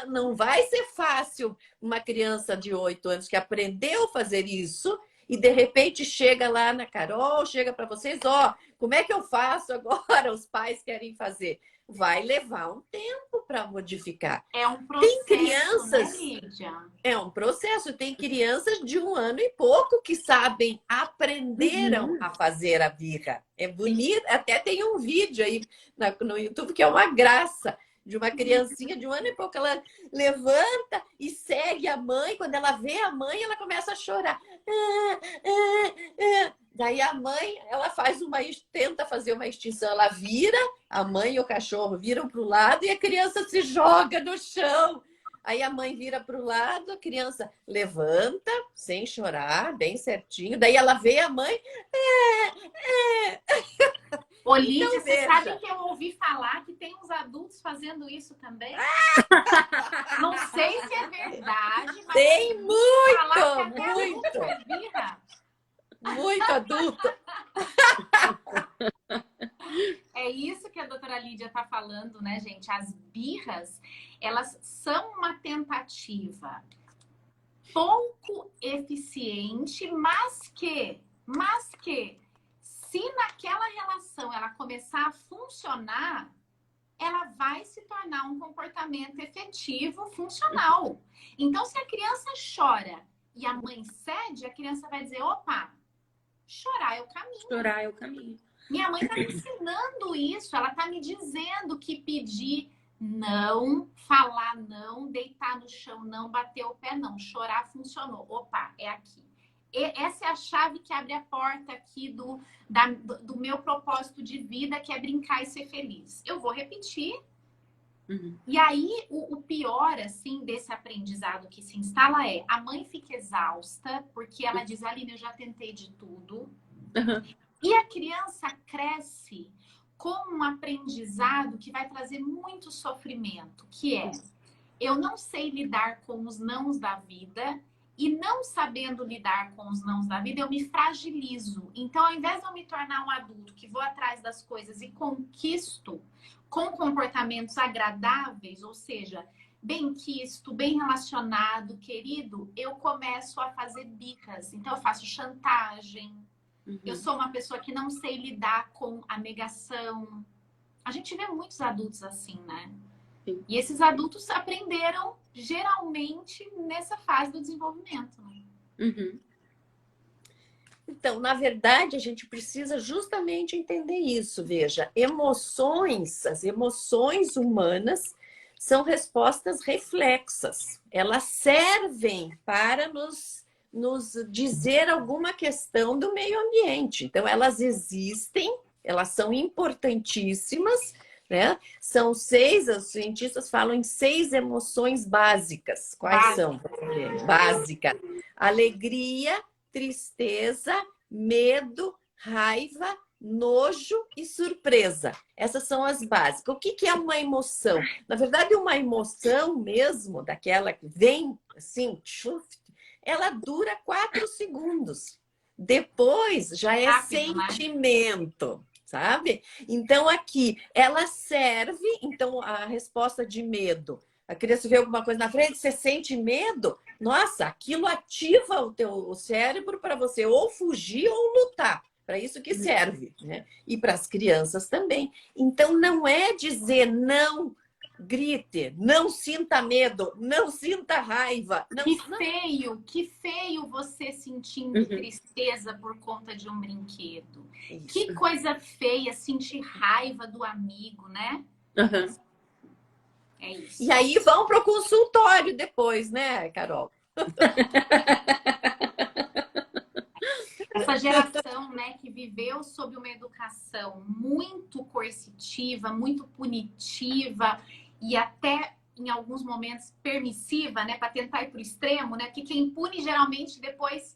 Não vai ser fácil uma criança de 8 anos que aprendeu a fazer isso e de repente chega lá na Carol, chega para vocês, como é que eu faço agora? Os pais querem fazer. vai levar um tempo para modificar. É um processo, Tem crianças, né, Lídia? é um processo. Tem crianças de 1 ano e pouco que sabem, aprenderam a fazer a birra. É bonito. Até tem um vídeo aí no YouTube que é uma graça. De uma criancinha de 1 ano e pouco, ela levanta e segue a mãe. Quando ela vê a mãe, ela começa a chorar. Daí a mãe, ela tenta fazer uma extinção. Ela vira, a mãe e o cachorro viram para o lado e a criança se joga no chão. Aí a mãe vira para o lado, a criança levanta, sem chorar, bem certinho. Daí ela vê a mãe. Ô, Lídia, Então, você veja. sabe que eu ouvi falar que tem uns adultos fazendo isso também? Não sei se é verdade, mas Tem eu ouvi falar que muito, até muito. adulto é birra. Muito adulto. É isso que a doutora Lídia está falando, né, gente? As birras, elas são uma tentativa pouco eficiente, mas que, se naquela relação ela começar a funcionar, ela vai se tornar um comportamento efetivo, funcional. Então, se a criança chora e a mãe cede, a criança vai dizer, opa, chorar é o caminho. Chorar é o caminho. Minha mãe está me ensinando isso, ela está me dizendo que pedir não, falar não, deitar no chão não, bater o pé não, chorar funcionou. Opa, é aqui. Essa é a chave que abre a porta aqui do meu propósito de vida, que é brincar e ser feliz. Eu vou repetir. E aí, o pior, assim, desse aprendizado que se instala é a mãe fica exausta, porque ela diz, Aline, eu já tentei de tudo. E a criança cresce com um aprendizado que vai trazer muito sofrimento, que é, eu não sei lidar com os nãos da vida, e não sabendo lidar com os nãos da vida, eu me fragilizo. Então, ao invés de eu me tornar um adulto que vou atrás das coisas e conquisto com comportamentos agradáveis, ou seja, bem-quisto, bem relacionado, querido, eu começo a fazer bicas. Então, eu faço chantagem. Eu sou uma pessoa que não sei lidar com a negação. A gente vê muitos adultos assim, né? Sim. E esses adultos aprenderam, geralmente, nessa fase do desenvolvimento. Né? Então, na verdade, a gente precisa justamente entender isso. Veja, as emoções humanas são respostas reflexas. Elas servem para nos dizer alguma questão do meio ambiente. Então, elas existem, elas são importantíssimas, né? São 6, os cientistas falam em 6 emoções básicas. Quais são? Básica. Alegria, tristeza, medo, raiva, nojo e surpresa. Essas são as básicas. O que é uma emoção? Na verdade, uma emoção mesmo, daquela que vem assim, ela dura 4 segundos. Depois já é sentimento, né? Sabe? Então, aqui, ela serve... Então, a resposta de medo. A criança vê alguma coisa na frente, você sente medo? Nossa, aquilo ativa o cérebro para você ou fugir ou lutar. Para isso que serve, né? E para as crianças também. Então, não é dizer não... Grite, não sinta medo, não sinta raiva. Não... Que feio você sentindo tristeza por conta de um brinquedo. Isso. Que coisa feia sentir raiva do amigo, né? É isso. E aí vão para o consultório depois, né, Carol? Essa geração, né, que viveu sob uma educação muito coercitiva, muito punitiva, e até, em alguns momentos, permissiva, né? Para tentar ir para o extremo, né? Porque quem pune, geralmente, depois...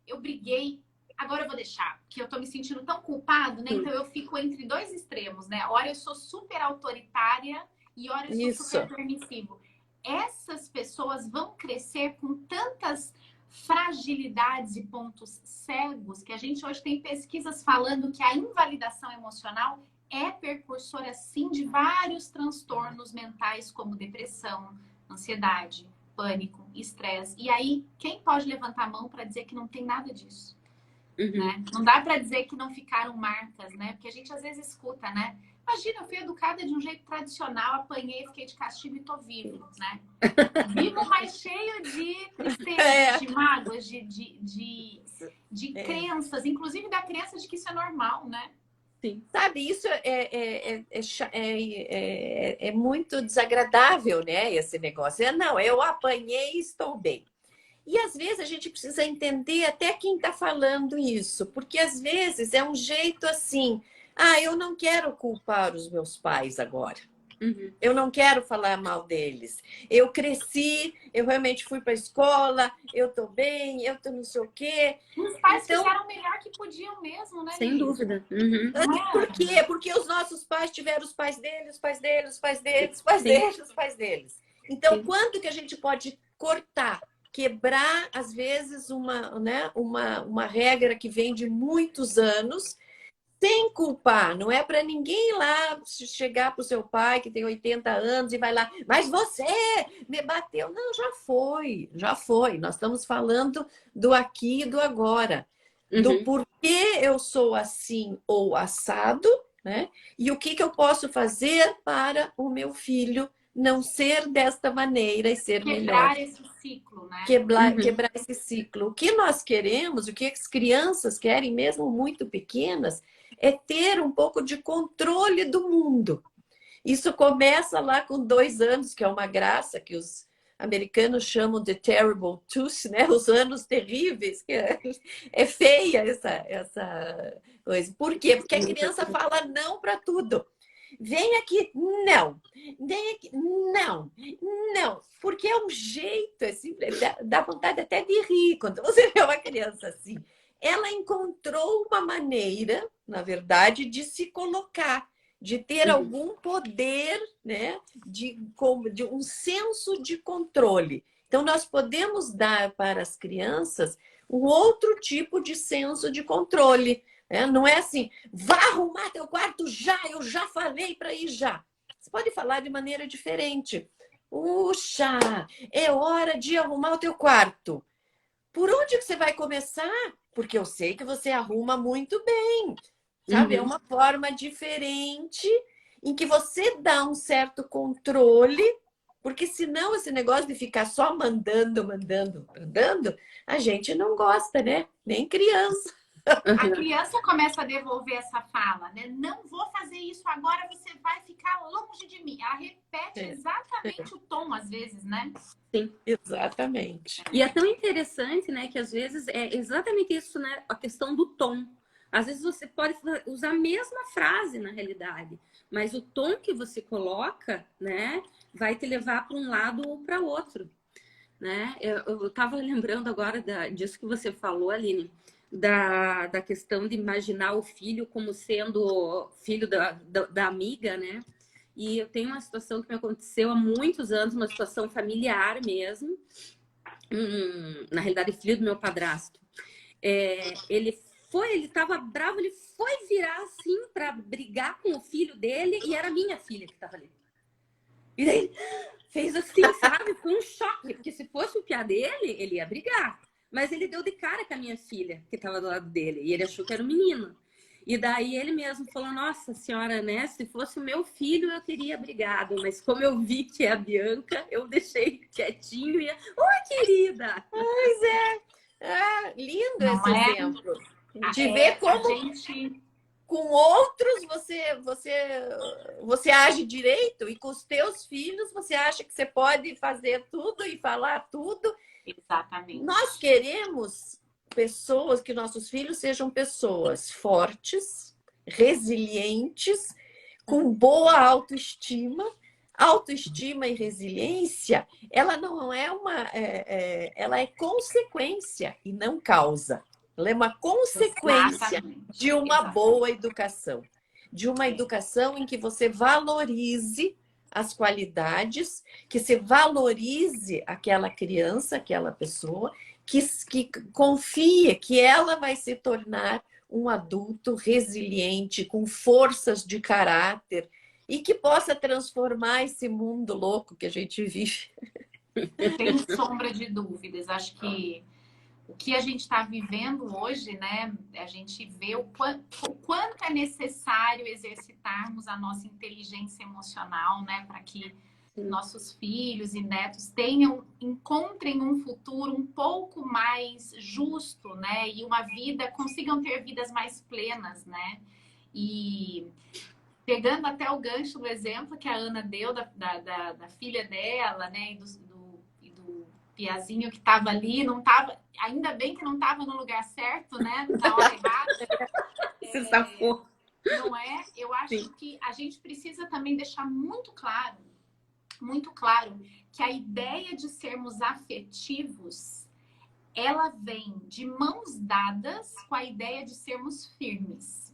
eu briguei, agora eu vou deixar. Porque eu tô me sentindo tão culpado, né? Então, eu fico entre 2 extremos, né? Ora, eu sou super autoritária e ora, eu sou super permissivo. Essas pessoas vão crescer com tantas fragilidades e pontos cegos que a gente hoje tem pesquisas falando que a invalidação emocional é precursora, sim, de vários transtornos mentais, como depressão, ansiedade, pânico, estresse. E aí, quem pode levantar a mão para dizer que não tem nada disso? Né? Não dá para dizer que não ficaram marcas, né? Porque a gente às vezes escuta, né? imagina, eu fui educada de um jeito tradicional, apanhei, fiquei de castigo e tô vivo, né? Vivo, mas cheio de tristeza, de mágoas, de crenças, inclusive da crença de que isso é normal, né? Sim. Sabe, isso é muito desagradável, né? Esse negócio. Não, eu apanhei e estou bem. E às vezes a gente precisa entender até quem está falando isso, porque às vezes é um jeito assim, eu não quero culpar os meus pais agora. Uhum. Eu não quero falar mal deles. Eu cresci, eu realmente fui para a escola, eu estou bem, eu estou não sei o quê. Os pais fizeram o melhor que podiam mesmo, né, Sem Liz? dúvida. Uhum. Por quê? Porque os nossos pais tiveram os pais deles, os pais deles, os pais deles, os pais deles, os pais deles. Então, quanto que a gente pode cortar, quebrar, às vezes, uma regra que vem de muitos anos, sem culpar? Não é para ninguém lá chegar para o seu pai, que tem 80 anos, e vai lá, mas você me bateu. Não, já foi, já foi. Nós estamos falando do aqui e do agora. Do porquê eu sou assim ou assado, né? E o que eu posso fazer para o meu filho não ser desta maneira e ser melhor. Quebrar esse ciclo, né? Quebrar esse ciclo. O que nós queremos, o que as crianças querem, mesmo muito pequenas, é ter um pouco de controle do mundo. Isso começa lá com 2 anos, que é uma graça, que os americanos chamam de terrible twos, né? Os anos terríveis, que é feia essa coisa. Por quê? Porque a criança fala não para tudo. Vem aqui, não. Vem aqui, não. Não. Porque é um jeito, assim, dá vontade até de rir quando você vê uma criança assim. Ela encontrou uma maneira, na verdade, de se colocar, de ter algum poder, né? De um senso de controle. Então, nós podemos dar para as crianças um outro tipo de senso de controle. Não é assim, vá arrumar teu quarto já, eu já falei para ir já. Você pode falar de maneira diferente. Puxa, é hora de arrumar o teu quarto. Por onde que você vai começar? Porque eu sei que você arruma muito bem. Sabe? É uma forma diferente em que você dá um certo controle, porque senão esse negócio de ficar só mandando, a gente não gosta, né? Nem criança. A criança começa a devolver essa fala, né? Não vou fazer isso agora, você vai ficar longe de mim. Ela repete exatamente o tom, às vezes, né? Sim. Exatamente. E é tão interessante, né, que às vezes é exatamente isso, né? A questão do tom. Às vezes você pode usar a mesma frase na realidade, mas o tom que você coloca, né, vai te levar para um lado ou para outro, né? Eu estava lembrando agora disso que você falou, Aline, da questão de imaginar o filho como sendo filho da amiga, né? E eu tenho uma situação que me aconteceu há muitos anos, uma situação familiar mesmo, na realidade, filho do meu padrasto. Ele estava bravo, ele foi virar assim para brigar com o filho dele e era minha filha que estava ali. E daí ele fez assim, sabe? Foi um choque, porque se fosse o piá dele, ele ia brigar. Mas ele deu de cara com a minha filha, que estava do lado dele, e ele achou que era um menino. E daí ele mesmo falou, nossa senhora, né? Se fosse o meu filho, eu teria brigado. Mas como eu vi que é a Bianca, eu deixei quietinho e... Oi, querida! Pois é. Lindo esse exemplo. De ver como com outros você age direito e com os teus filhos você acha que você pode fazer tudo e falar tudo. Exatamente. Nós queremos que nossos filhos sejam pessoas fortes, resilientes, com boa autoestima. Autoestima e resiliência, ela não é ela é consequência e não causa. Ela é uma consequência de uma boa educação. De uma educação em que você valorize as qualidades, que você valorize aquela criança, aquela pessoa, que confie que ela vai se tornar um adulto resiliente, com forças de caráter e que possa transformar esse mundo louco que a gente vive. Sem sombra de dúvidas. Acho que o que a gente está vivendo hoje, né? A gente vê o quanto é necessário exercitarmos a nossa inteligência emocional, né? Para que nossos filhos e netos encontrem um futuro um pouco mais justo, né? E consigam ter vidas mais plenas, né? E pegando até o gancho do exemplo que a Ana deu da filha dela, né? E do Piazinho que estava ali, ainda bem que não estava no lugar certo, né? Na hora errada. Você safou. Não é? Eu acho que a gente precisa também deixar muito claro que a ideia de sermos afetivos, ela vem de mãos dadas com a ideia de sermos firmes.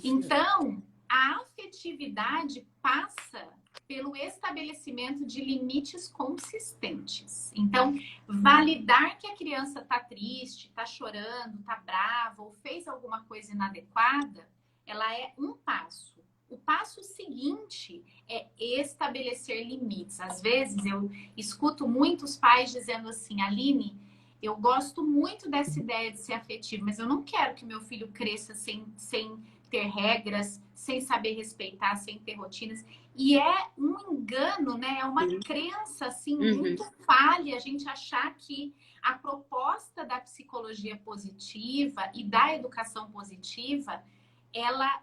Então, a afetividade passa pelo estabelecimento de limites consistentes. Então, validar que a criança está triste, está chorando, está brava ou fez alguma coisa inadequada, ela é um passo. O passo seguinte é estabelecer limites. Às vezes eu escuto muitos pais dizendo assim, Aline, eu gosto muito dessa ideia de ser afetivo, mas eu não quero que meu filho cresça sem ter regras, sem saber respeitar, sem ter rotinas. E é um engano, né? É uma crença assim, muito falha a gente achar que a proposta da psicologia positiva e da educação positiva, ela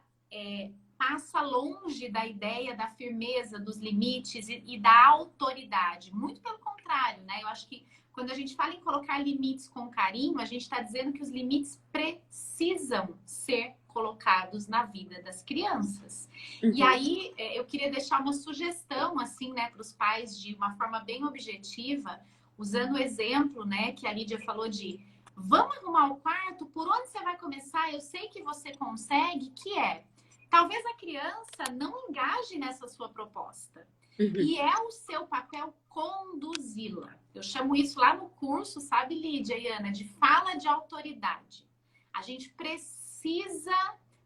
passa longe da ideia da firmeza, dos limites e da autoridade. Muito pelo contrário, né? Eu acho que quando a gente fala em colocar limites com carinho, a gente está dizendo que os limites precisam ser colocados na vida das crianças. E aí, eu queria deixar uma sugestão, assim, né, para os pais, de uma forma bem objetiva, usando o exemplo, né, que a Lídia falou de vamos arrumar o quarto, por onde você vai começar? Eu sei que você consegue, que é talvez a criança não engaje nessa sua proposta. E é o seu papel conduzi-la. Eu chamo isso lá no curso, sabe, Lídia e Ana, de fala de autoridade. A gente precisa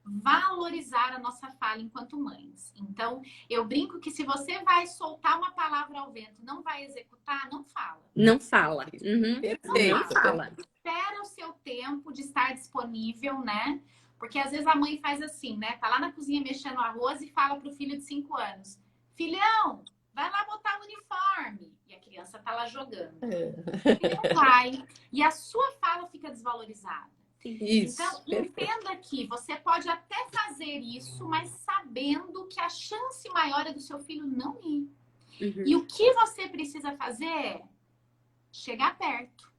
valorizar a nossa fala enquanto mães. Então, eu brinco que se você vai soltar uma palavra ao vento, não vai executar, não fala. Não fala. Não fala. Espera o seu tempo de estar disponível, né? Porque às vezes a mãe faz assim, né? Tá lá na cozinha mexendo arroz e fala pro filho de 5 anos. Filhão, vai lá botar o uniforme. E a criança tá lá jogando. Ele não vai. E a sua fala fica desvalorizada. Isso, então, entenda que você pode até fazer isso, mas sabendo que a chance maior é do seu filho não ir. E o que você precisa fazer é chegar perto.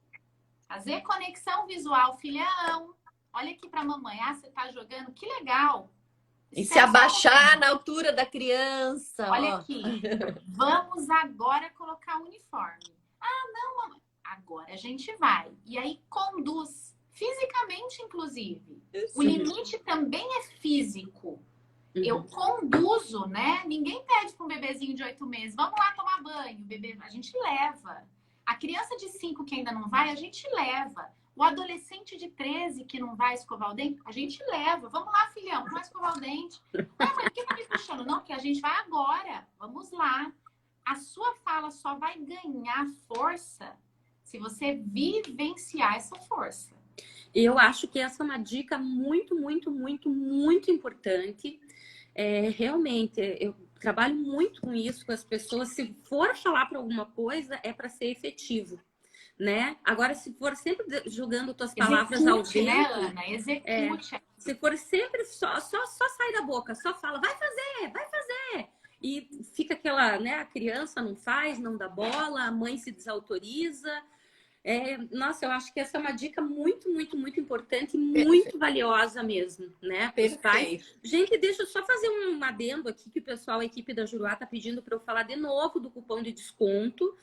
Fazer conexão visual. Filhão, olha aqui pra mamãe. Ah, você tá jogando? Que legal. E se abaixar na altura da criança. Olha aqui. Vamos agora colocar o uniforme. Ah, não, mamãe. Agora a gente vai. E aí conduz. Fisicamente, inclusive. O limite também é físico. Eu conduzo, né? Ninguém pede para um bebezinho de 8 meses. Vamos lá tomar banho. Bebê, a gente leva. A criança de 5 que ainda não vai, a gente leva. O adolescente de 13 que não vai escovar o dente, a gente leva. Vamos lá, filhão, vai escovar o dente. Não, mas por que tá me puxando? Não, que a gente vai agora. Vamos lá. A sua fala só vai ganhar força se você vivenciar essa força. Eu acho que essa é uma dica muito, muito, muito, muito importante. Realmente, eu trabalho muito com isso, com as pessoas. Se for falar para alguma coisa, é para ser efetivo, né? Agora, se for sempre jogando tuas palavras ao vento, né, Ana? Execute. Se for sempre só sai da boca, só fala, vai fazer. E fica aquela, né? A criança não faz, não dá bola, a mãe se desautoriza. Nossa, eu acho que essa é uma dica muito, muito, muito importante e muito valiosa mesmo, né? Pais. Gente, deixa eu só fazer um adendo aqui que o pessoal, a equipe da Juruá tá pedindo para eu falar de novo do cupom de desconto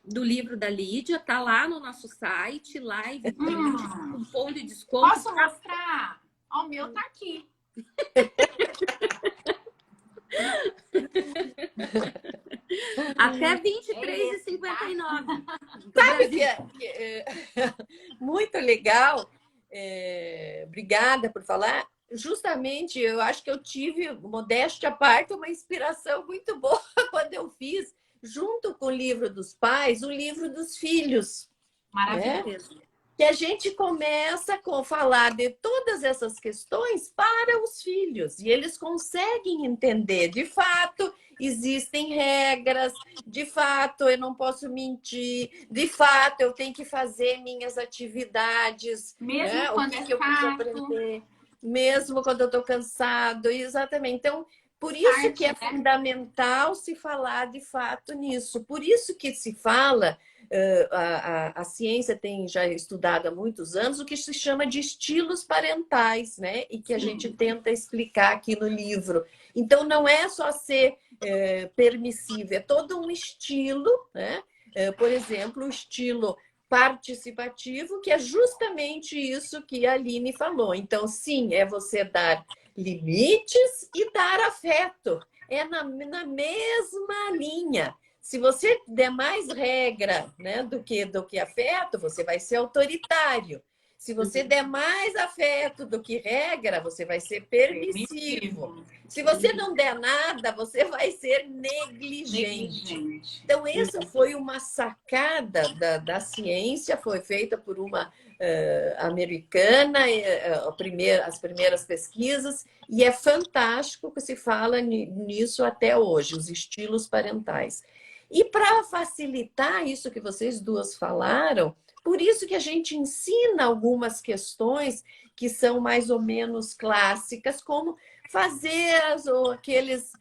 do livro da Lídia. Tá lá no nosso site, live, cupom de desconto. Posso mostrar? Ó, o meu tá aqui. Até R$23,59. Sabe que muito legal. Obrigada por falar. Justamente, eu acho que eu tive, modéstia à parte, uma inspiração muito boa quando eu fiz, junto com o livro dos pais, o livro dos filhos. Maravilhoso. que a gente começa a falar de todas essas questões para os filhos. E eles conseguem entender, de fato, existem regras, de fato, eu não posso mentir, de fato, eu tenho que fazer minhas atividades, Mesmo né? quando O que eu preciso aprender, mesmo quando eu estou cansado. Exatamente. Então, por isso que é fundamental se falar de fato nisso. Por isso que se fala, a ciência tem já estudado há muitos anos o que se chama de estilos parentais, né? E que a gente tenta explicar aqui no livro. Então, não é só ser permissivo, é todo um estilo, né? Por exemplo, o estilo participativo, que é justamente isso que a Aline falou. Então, sim, é você dar limites e dar afeto. É na mesma linha. Se você der mais regra, né, do que afeto, você vai ser autoritário. Se você der mais afeto do que regra, você vai ser permissivo. Se você não der nada, você vai ser negligente. Então, essa foi uma sacada da ciência, foi feita por uma americana, as primeiras pesquisas, e é fantástico que se fala nisso até hoje, os estilos parentais. E para facilitar isso que vocês duas falaram, por isso que a gente ensina algumas questões que são mais ou menos clássicas, como fazer aqueles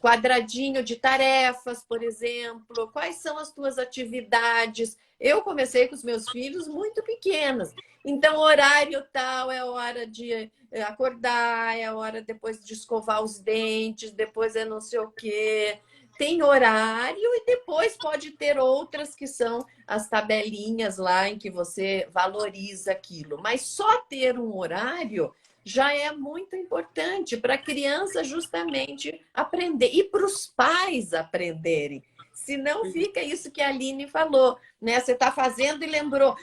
quadradinho de tarefas, por exemplo. Quais são as tuas atividades? Eu comecei com os meus filhos muito pequenos. Então, horário tal é hora de acordar, é hora depois de escovar os dentes, depois é não sei o quê. Tem horário e depois pode ter outras que são as tabelinhas lá em que você valoriza aquilo. Mas só ter um horário já é muito importante para a criança justamente aprender e para os pais aprenderem. Senão fica isso que a Aline falou, né? Você está fazendo e lembrou,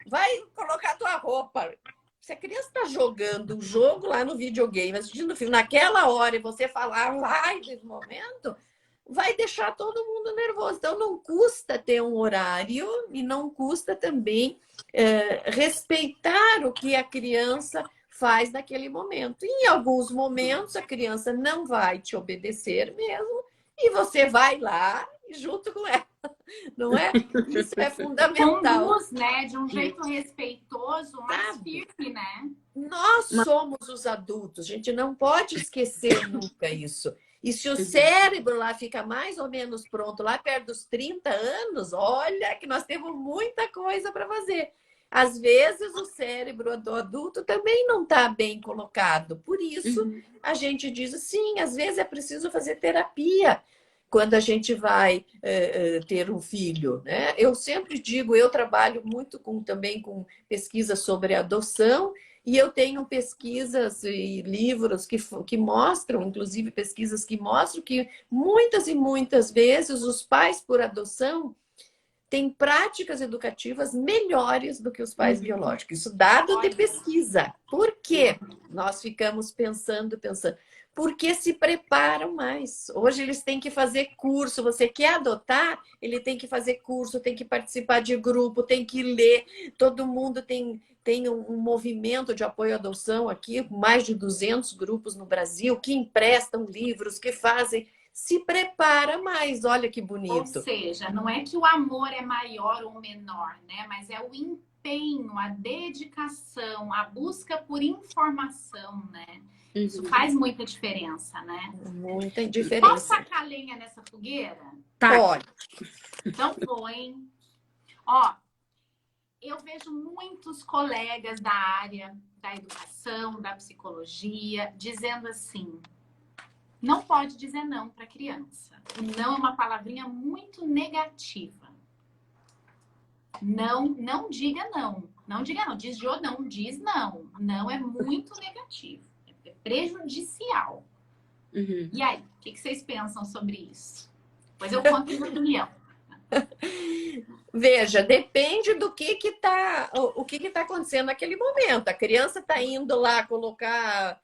vai colocar a tua roupa. Se a criança está jogando um jogo lá no videogame, assistindo o filme, naquela hora, e você falar, vai nesse momento, vai deixar todo mundo nervoso. Então, não custa ter um horário e não custa também respeitar o que a criança faz naquele momento. Em alguns momentos, a criança não vai te obedecer mesmo e você vai lá junto com ela. Não é? Isso é fundamental. Conduz, né? De um jeito respeitoso, mas firme, né? Nós somos os adultos, a gente não pode esquecer nunca isso. E se o cérebro lá fica mais ou menos pronto, lá perto dos 30 anos, olha que nós temos muita coisa para fazer. Às vezes o cérebro do adulto também não está bem colocado. Por isso, a gente diz assim, às vezes é preciso fazer terapia quando a gente vai ter um filho, né? Eu sempre digo, eu trabalho muito também com pesquisa sobre adoção, e eu tenho pesquisas e livros que mostram, inclusive pesquisas que mostram que muitas e muitas vezes os pais por adoção têm práticas educativas melhores do que os pais biológicos. Isso dado de pesquisa. Por quê? Nós ficamos pensando, porque se preparam mais. Hoje eles têm que fazer curso. Você quer adotar? Ele tem que fazer curso, tem que participar de grupo, tem que ler. Todo mundo tem um movimento de apoio à adoção aqui, mais de 200 grupos no Brasil, que emprestam livros, que fazem. Se prepara mais, olha que bonito. Ou seja, não é que o amor é maior ou menor, né? Mas é o empenho, a dedicação, a busca por informação, né? Isso faz muita diferença, né? Muita diferença. Posso tacar lenha nessa fogueira? Pode. Então vou, hein? Ó, eu vejo muitos colegas da área da educação, da psicologia, dizendo assim, não pode dizer não para criança. O não é uma palavrinha muito negativa. Não diga não. Não diga não. Diz não, diz não. Não é muito negativo. É prejudicial. E aí, o que vocês pensam sobre isso? Pois eu conto minha opinião. Veja, depende do que está acontecendo naquele momento. A criança está indo lá colocar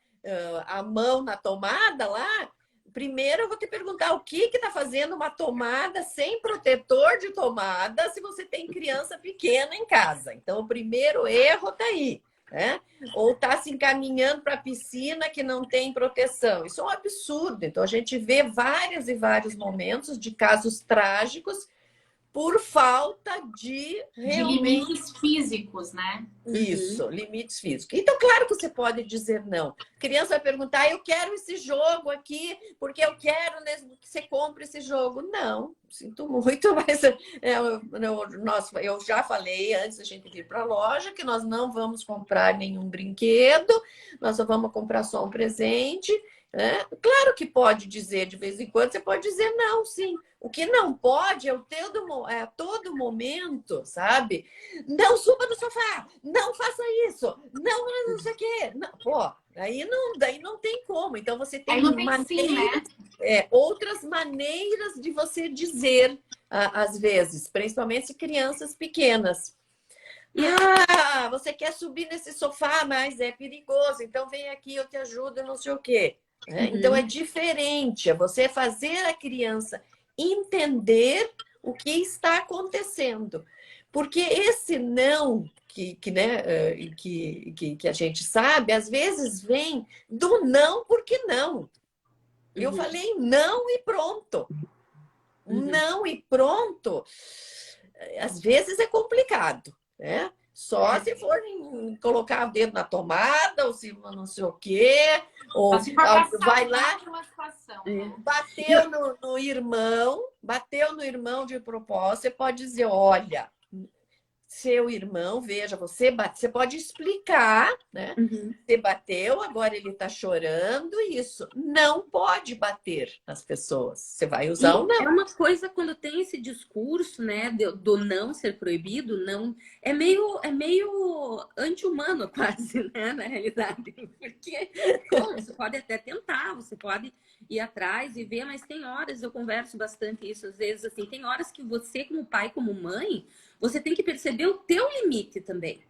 a mão na tomada lá, primeiro eu vou te perguntar o que está fazendo uma tomada sem protetor de tomada se você tem criança pequena em casa. Então, o primeiro erro está aí. Né? Ou está se encaminhando para a piscina que não tem proteção. Isso é um absurdo. Então, a gente vê vários e vários momentos de casos trágicos por falta de realmente... limites físicos, né? Isso, limites físicos. Então, claro que você pode dizer não. A criança vai perguntar, eu quero esse jogo aqui, porque eu quero que você compre esse jogo. Não, sinto muito, mas eu já falei antes da gente vir para a loja que nós não vamos comprar nenhum brinquedo, nós só vamos comprar só um presente. Né? Claro que pode dizer, de vez em quando, você pode dizer não, sim. O que não pode é a todo momento, sabe? Não suba no sofá, não faça isso, não sei o quê. Não, pô, daí não tem como. Então, você tem, outras maneiras de você dizer, às vezes, principalmente crianças pequenas. Você quer subir nesse sofá, mas é perigoso, então vem aqui, eu te ajudo, não sei o quê. Então, é diferente, é você fazer a criança entender o que está acontecendo. Porque esse não que a gente sabe, às vezes vem do não porque não. Eu falei não e pronto. Não e pronto, às vezes é complicado, né? Só se for colocar o dedo na tomada, ou se não sei o quê, ou vai lá, uma situação, bateu no irmão de propósito, você pode dizer, olha, seu irmão, veja, você pode explicar, né? Você bateu, agora ele está chorando, isso. Não pode bater nas pessoas. Você vai usar o não. É uma coisa, quando tem esse discurso, né, do não ser proibido, não é meio anti-humano quase, né, na realidade. Porque você pode até tentar, você pode ir atrás e ver, mas tem horas, eu converso bastante isso, às vezes, assim, tem horas que você, como pai, como mãe, você tem que perceber o teu limite também,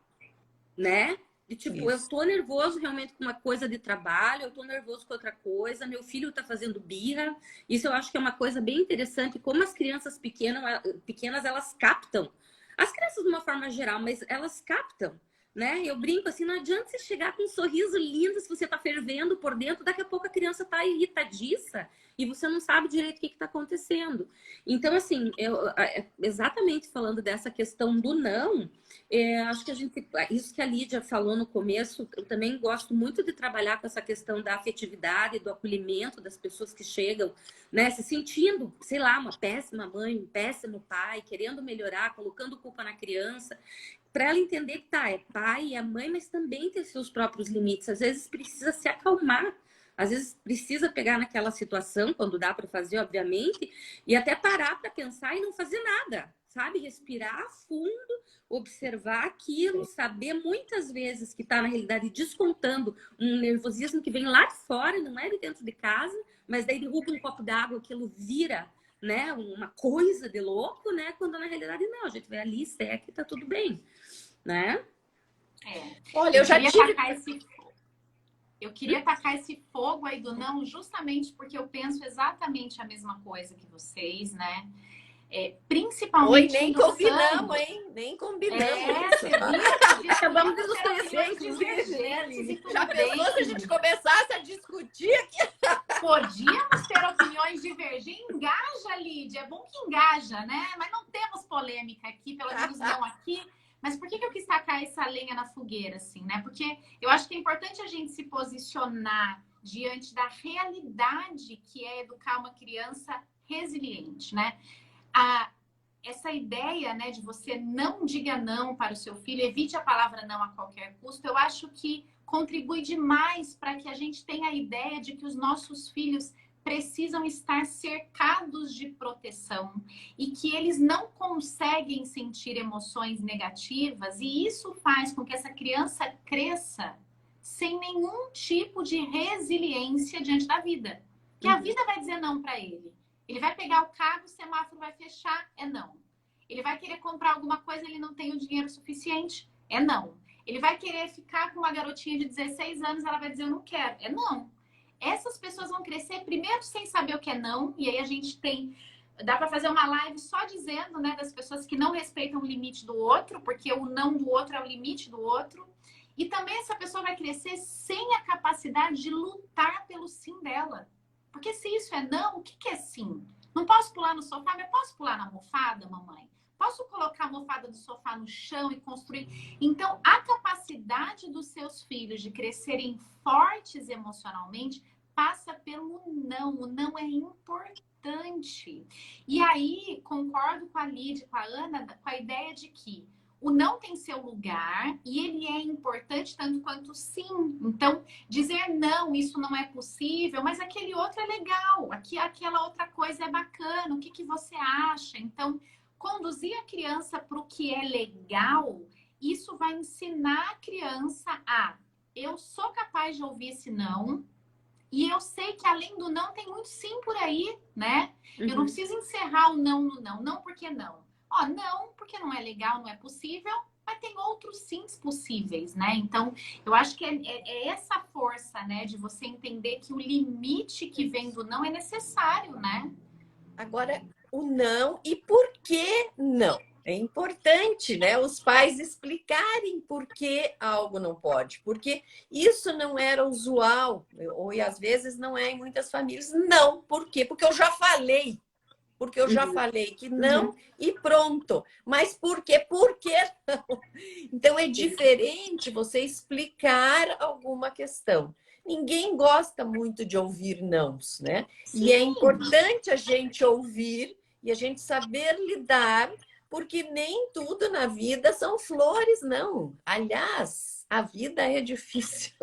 né? E, tipo, eu tô nervoso realmente com uma coisa de trabalho, eu tô nervoso com outra coisa, meu filho tá fazendo birra. Isso eu acho que é uma coisa bem interessante, como as crianças pequenas elas captam. As crianças de uma forma geral, mas elas captam, né? Eu brinco assim, não adianta você chegar com um sorriso lindo se você tá fervendo por dentro, daqui a pouco a criança tá irritadiça e você não sabe direito o que está acontecendo. Então, assim, exatamente falando dessa questão do não, acho que isso que a Lídia falou no começo, eu também gosto muito de trabalhar com essa questão da afetividade, do acolhimento das pessoas que chegam, né, se sentindo, sei lá, uma péssima mãe, um péssimo pai, querendo melhorar, colocando culpa na criança, para ela entender que é pai e é mãe, mas também tem seus próprios limites. Às vezes precisa se acalmar. Às vezes precisa pegar naquela situação, quando dá para fazer, obviamente, e até parar para pensar e não fazer nada, sabe? Respirar fundo, observar aquilo, saber muitas vezes que está, na realidade, descontando um nervosismo que vem lá de fora, não é de dentro de casa, mas daí derruba um copo d'água, aquilo vira, né, uma coisa de louco, né? Quando na realidade não, a gente vai ali, seca e tá tudo bem, né? Olha, eu já tive... Eu queria tacar esse fogo aí do não, justamente porque eu penso exatamente a mesma coisa que vocês, né? Principalmente. Nem combinamos, hein? Nem combinamos. Acabamos de nos conhecer, inclusive. Já pensou se a gente começasse a discutir aqui? Podíamos ter opiniões divergentes. Engaja, Lídia. É bom que engaja, né? Mas não temos polêmica aqui, pelo menos não aqui. Mas por que eu quis tacar essa lenha na fogueira, assim, né? Porque eu acho que é importante a gente se posicionar diante da realidade que é educar uma criança resiliente, né? Essa ideia, né, de você não diga não para o seu filho, evite a palavra não a qualquer custo, eu acho que contribui demais para que a gente tenha a ideia de que os nossos filhos precisam estar cercados de proteção e que eles não conseguem sentir emoções negativas, e isso faz com que essa criança cresça sem nenhum tipo de resiliência diante da vida. Que a vida vai dizer não para ele. Ele vai pegar o carro, o semáforo vai fechar, é não. Ele vai querer comprar alguma coisa, ele não tem o dinheiro suficiente, é não. Ele vai querer ficar com uma garotinha de 16 anos, ela vai dizer eu não quero, é não. essas pessoas vão crescer primeiro sem saber o que é não, e aí a gente tem... Dá para fazer uma live só dizendo, né, das pessoas que não respeitam o limite do outro, porque o não do outro é o limite do outro. E também essa pessoa vai crescer sem a capacidade de lutar pelo sim dela. Porque se isso é não, o que é sim? Não posso pular no sofá, mas posso pular na almofada, mamãe? Posso colocar a almofada do sofá no chão e construir? Então, a capacidade dos seus filhos de crescerem fortes emocionalmente passa pelo não. O não é importante. E aí, concordo com a Lídia, com a Ana, com a ideia de que o não tem seu lugar e ele é importante tanto quanto o sim. Então, dizer não, isso não é possível, mas aquele outro é legal, aquela outra coisa é bacana, o que você acha? Então, conduzir a criança para o que é legal, isso vai ensinar a criança a eu sou capaz de ouvir esse não, e eu sei que além do não tem muito sim por aí, né? Eu não preciso encerrar o não no não. Não porque não. Ó, não porque não é legal, não é possível, mas tem outros sims possíveis, né? Então, eu acho que é essa força, né? De você entender que o limite que vem do não é necessário, né? Agora, o não e por que não? É importante, né? Os pais explicarem por que algo não pode. Porque isso não era usual, ou e às vezes não é em muitas famílias. Não, por quê? Porque eu já falei. Porque eu já falei que não e pronto. Mas por quê? Por que não? Então é diferente você explicar alguma questão. Ninguém gosta muito de ouvir nãos, né? Sim. E é importante a gente ouvir e a gente saber lidar, porque nem tudo na vida são flores, não. Aliás, a vida é difícil.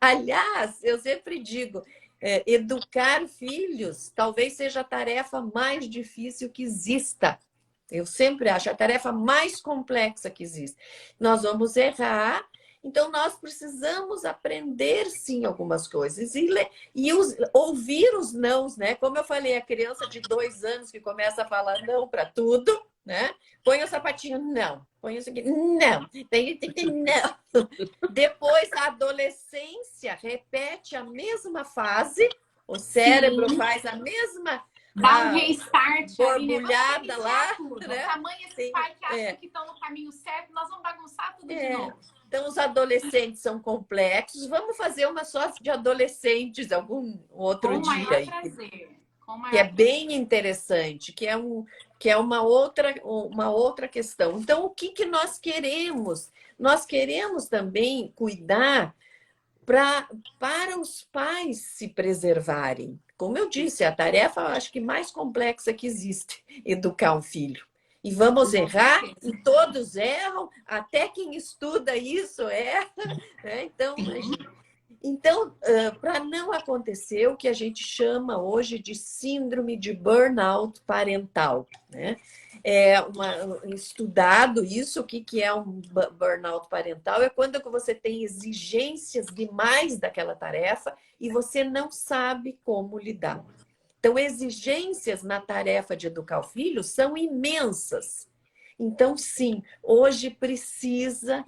Aliás, eu sempre digo, educar filhos talvez seja a tarefa mais difícil que exista. Eu sempre acho a tarefa mais complexa que existe. Nós vamos errar, então nós precisamos aprender sim algumas coisas ouvir os nãos, né? Como eu falei, a criança de 2 anos que começa a falar não para tudo, né? Põe o sapatinho, não. Põe isso aqui, não. Tem não. Depois, a adolescência repete a mesma fase, o cérebro faz a mesma... Dá um restart, borbulhada lá, né? Tamanho esse pai que acha que estão no caminho certo, nós vamos bagunçar tudo de novo. Então, os adolescentes são complexos. Vamos fazer uma só de adolescentes algum outro dia aí. Prazer. Que é bem interessante, que é uma outra questão. Então, o que nós queremos? Nós queremos também cuidar para os pais se preservarem. Como eu disse, a tarefa, eu acho que mais complexa que existe, educar um filho. E vamos errar, e todos erram, até quem estuda isso erra. Né? Então, para não acontecer o que a gente chama hoje de síndrome de burnout parental, né? Estudado isso, o que é um burnout parental? É quando você tem exigências demais daquela tarefa e você não sabe como lidar. Então, exigências na tarefa de educar o filho são imensas. Então, sim, hoje precisa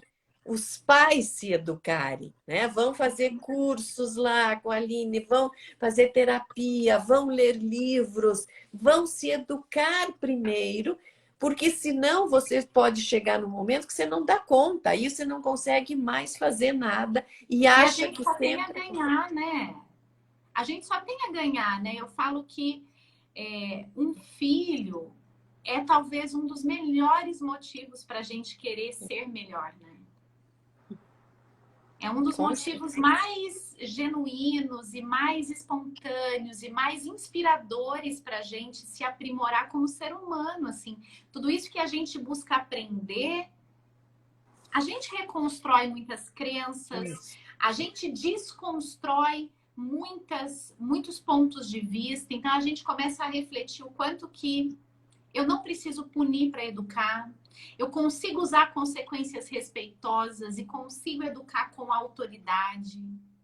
os pais se educarem, né? Vão fazer cursos lá com a Aline, vão fazer terapia, vão ler livros, vão se educar primeiro, porque senão você pode chegar no momento que você não dá conta, aí você não consegue mais fazer nada e acha que sempre... tem a ganhar, né? A gente só tem a ganhar, né? Eu falo que um filho é talvez um dos melhores motivos para a gente querer ser melhor, né? É um dos motivos mais genuínos e mais espontâneos e mais inspiradores para a gente se aprimorar como ser humano, assim. Tudo isso que a gente busca aprender, a gente reconstrói muitas crenças, a gente desconstrói muitos pontos de vista. Então, a gente começa a refletir o quanto que eu não preciso punir para educar. Eu consigo usar consequências respeitosas e consigo educar com autoridade,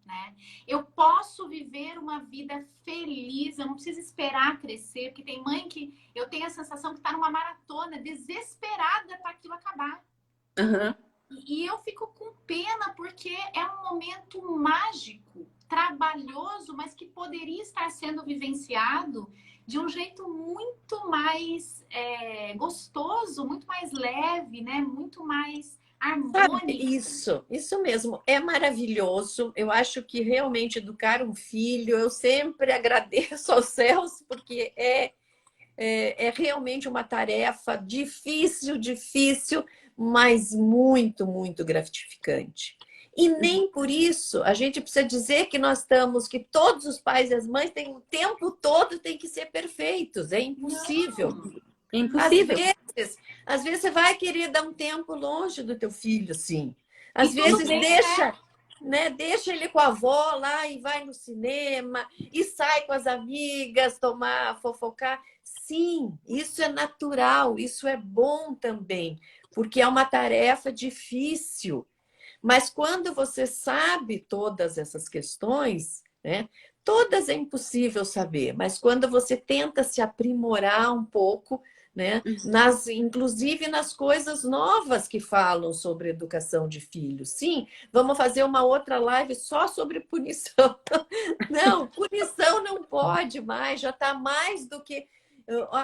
né? Eu posso viver uma vida feliz, eu não preciso esperar crescer, porque tem mãe que eu tenho a sensação que está numa maratona, desesperada para aquilo acabar. E eu fico com pena, porque é um momento mágico. trabalhoso, mas que poderia estar sendo vivenciado de um jeito muito mais gostoso, muito mais leve, né? Muito mais harmônico. Isso mesmo. É maravilhoso. Eu acho que realmente educar um filho, eu sempre agradeço aos céus, porque é realmente uma tarefa difícil, mas muito, muito gratificante. E nem por isso a gente precisa dizer que todos os pais e as mães têm o tempo todo tem que ser perfeitos. É impossível. Não. É impossível. Às vezes você vai querer dar um tempo longe do teu filho, sim. Às E tudo vezes bem, deixa ele com a avó lá e vai no cinema e sai com as amigas fofocar. Sim, isso é natural, isso é bom também, porque é uma tarefa difícil. Mas quando você sabe todas essas questões, né? Todas é impossível saber, mas quando você tenta se aprimorar um pouco, né? Inclusive nas coisas novas que falam sobre educação de filhos. Sim, vamos fazer uma outra live só sobre punição. Não, punição não pode mais, já está mais do que.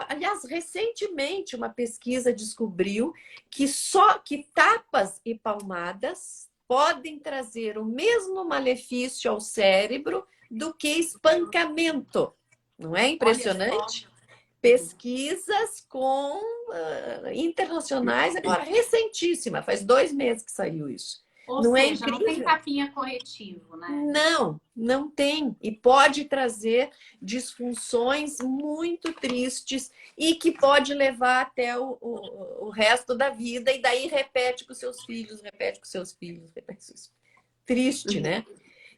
Aliás, recentemente uma pesquisa descobriu que só que tapas e palmadas podem trazer o mesmo malefício ao cérebro do que espancamento. Não é impressionante? Pesquisas internacionais, agora recentíssima, faz 2 meses que saiu isso. Ou Não seja, é não tem tapinha corretivo, né? Não tem. E pode trazer disfunções muito tristes e que pode levar até o resto da vida. E daí repete com seus filhos, repete com seus filhos, repete com seus filhos. Triste, né?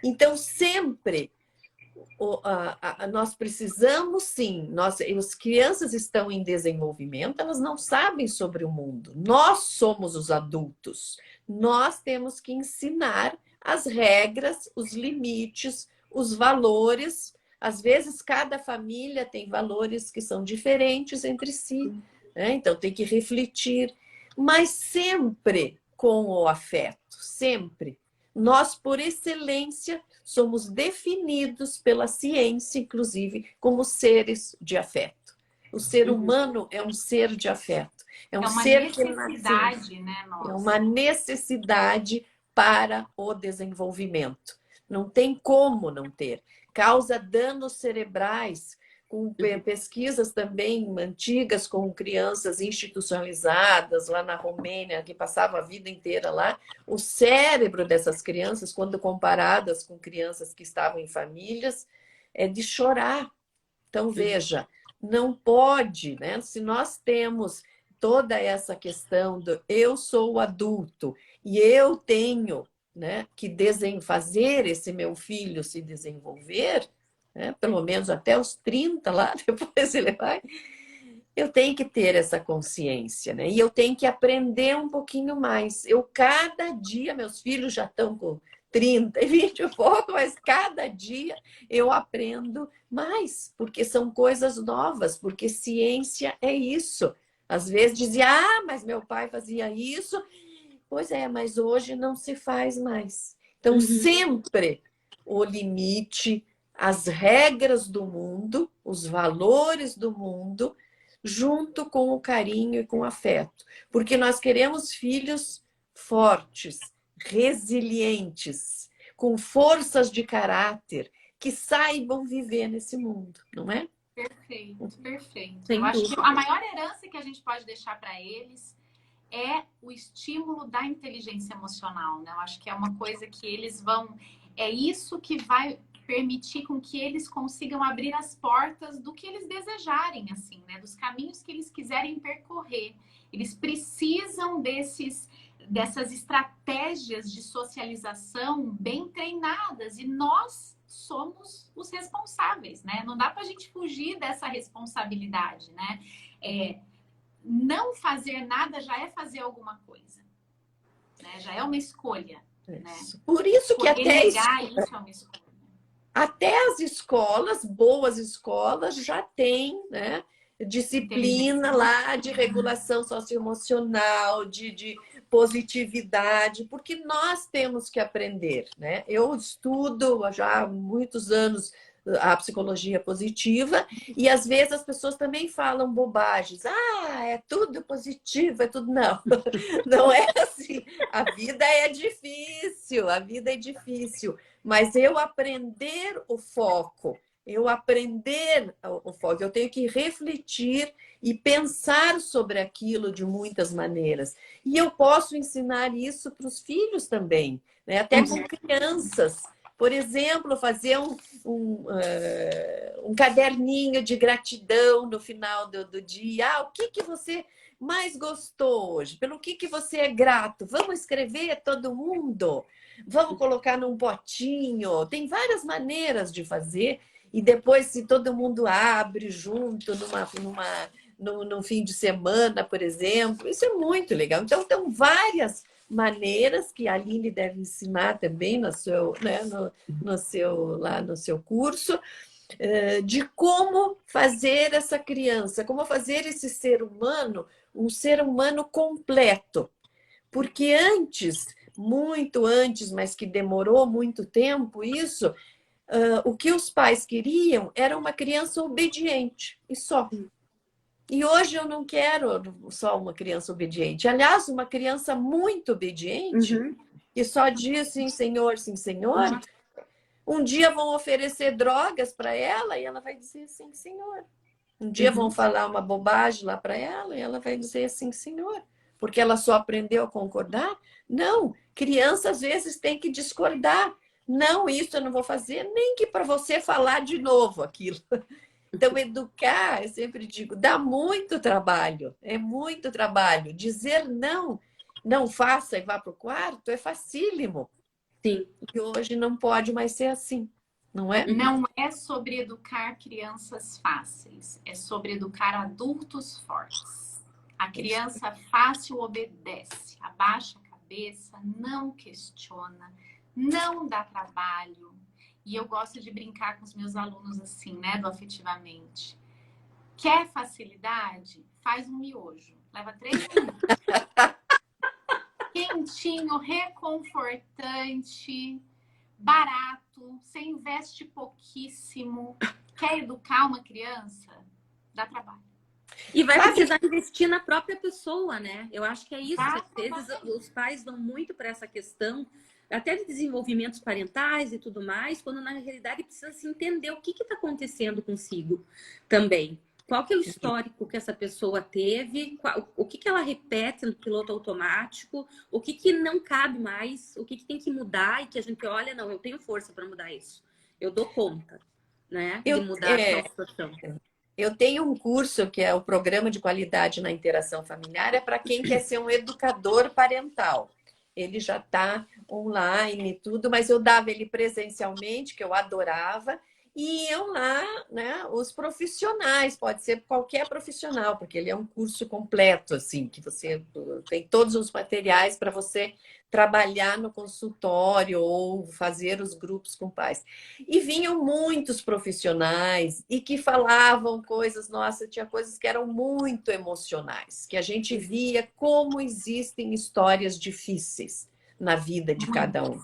Então, sempre nós precisamos, sim. As crianças estão em desenvolvimento, elas não sabem sobre o mundo. Nós somos os adultos. Nós temos que ensinar as regras, os limites, os valores. Às vezes, cada família tem valores que são diferentes entre si, né? Então, tem que refletir, mas sempre com o afeto, sempre. Nós, por excelência, somos definidos pela ciência, inclusive, como seres de afeto. O ser humano é um ser de afeto. É um uma ser necessidade, né, nossa? É uma necessidade para o desenvolvimento. Não tem como não ter. Causa danos cerebrais, com pesquisas também antigas com crianças institucionalizadas lá na Romênia, que passavam a vida inteira lá. O cérebro dessas crianças, quando comparadas com crianças que estavam em famílias, é de chorar. Então, veja, não pode, né? Se nós temos toda essa questão do eu sou adulto e eu tenho, né, que fazer esse meu filho se desenvolver, né, pelo menos até os 30 lá, depois ele vai, eu tenho que ter essa consciência, né? E eu tenho que aprender um pouquinho mais. Cada dia, meus filhos já estão com 30 e 20 e pouco, mas cada dia eu aprendo mais, porque são coisas novas, porque ciência é isso. Às vezes dizia, mas meu pai fazia isso. Pois é, mas hoje não se faz mais. Então, sempre o limite, as regras do mundo, os valores do mundo, junto com o carinho e com o afeto. Porque nós queremos filhos fortes, resilientes, com forças de caráter, que saibam viver nesse mundo, não é? Perfeito, perfeito. Sem Eu acho dúvida. que a maior herança que a gente pode deixar para eles é o estímulo da inteligência emocional, né? Eu acho que é uma coisa que eles vão... É isso que vai permitir com que eles consigam abrir as portas do que eles desejarem, assim, né? Dos caminhos que eles quiserem percorrer. Eles precisam dessas estratégias de socialização bem treinadas e nós somos os responsáveis, né? Não dá para a gente fugir dessa responsabilidade, né? Não fazer nada já é fazer alguma coisa, né? Já é uma escolha, né? Por isso que negar isso é uma escolha. Até as escolas, boas escolas, já têm, né, disciplina lá de regulação socioemocional, de positividade, porque nós temos que aprender, né? Eu estudo já há muitos anos a psicologia positiva e às vezes as pessoas também falam bobagens. Ah, é tudo positivo, é tudo... Não, não é assim. A vida é difícil, a vida é difícil. Mas eu aprender o foco, eu tenho que refletir e pensar sobre aquilo de muitas maneiras. E eu posso ensinar isso para os filhos também, né? Até com crianças. Por exemplo, fazer um caderninho de gratidão no final do dia. Ah, o que você mais gostou hoje? Pelo que você é grato? Vamos escrever todo mundo? Vamos colocar num potinho? Tem várias maneiras de fazer. E depois, se todo mundo abre junto num fim de semana, por exemplo, isso é muito legal. Então, tem várias maneiras que a Aline deve ensinar também no seu, né, lá no seu curso, de como fazer essa criança, como fazer esse ser humano um ser humano completo. Porque antes, muito antes, mas que demorou muito tempo isso, o que os pais queriam era uma criança obediente, e só. E hoje eu não quero só uma criança obediente. Aliás, uma criança muito obediente, que só diz sim, senhor, sim, senhor. Um dia vão oferecer drogas para ela e ela vai dizer sim, senhor. Um dia vão falar uma bobagem lá para ela e ela vai dizer sim, senhor. Porque ela só aprendeu a concordar? Não, criança às vezes tem que discordar. Não, isso eu não vou fazer, nem que para você falar de novo aquilo. Então, educar, eu sempre digo, dá muito trabalho, é muito trabalho. Dizer não, não faça e vá para o quarto é facílimo. Sim. E hoje não pode mais ser assim, não é? Não é sobre educar crianças fáceis, é sobre educar adultos fortes. A criança fácil obedece, abaixa a cabeça, não questiona, não dá trabalho. E eu gosto de brincar com os meus alunos assim, né, do Afetivamente. Quer facilidade? Faz um miojo. Leva 3 minutos. Quentinho, reconfortante, barato, você investe pouquíssimo. Quer educar uma criança? Dá trabalho. E vai precisar investir na própria pessoa, né? Eu acho que é isso. Tá, Às vezes os pais vão muito para essa questão, até de desenvolvimentos parentais e tudo mais, quando na realidade precisa se entender o que está acontecendo consigo também. Qual que é o histórico que essa pessoa teve, o que ela repete no piloto automático, o que não cabe mais, o que tem que mudar e que a gente olha, não, eu tenho força para mudar isso. Eu dou conta, né, de mudar essa situação. Eu tenho um curso que é o Programa de Qualidade na Interação Familiar, é para quem quer ser um educador parental. Ele já está online e tudo, mas eu dava ele presencialmente, que eu adorava, e iam lá, né, os profissionais, pode ser qualquer profissional, porque ele é um curso completo, assim, que você tem todos os materiais para você trabalhar no consultório ou fazer os grupos com pais. E vinham muitos profissionais e que falavam coisas, nossa, tinha coisas que eram muito emocionais, que a gente via como existem histórias difíceis na vida de cada um.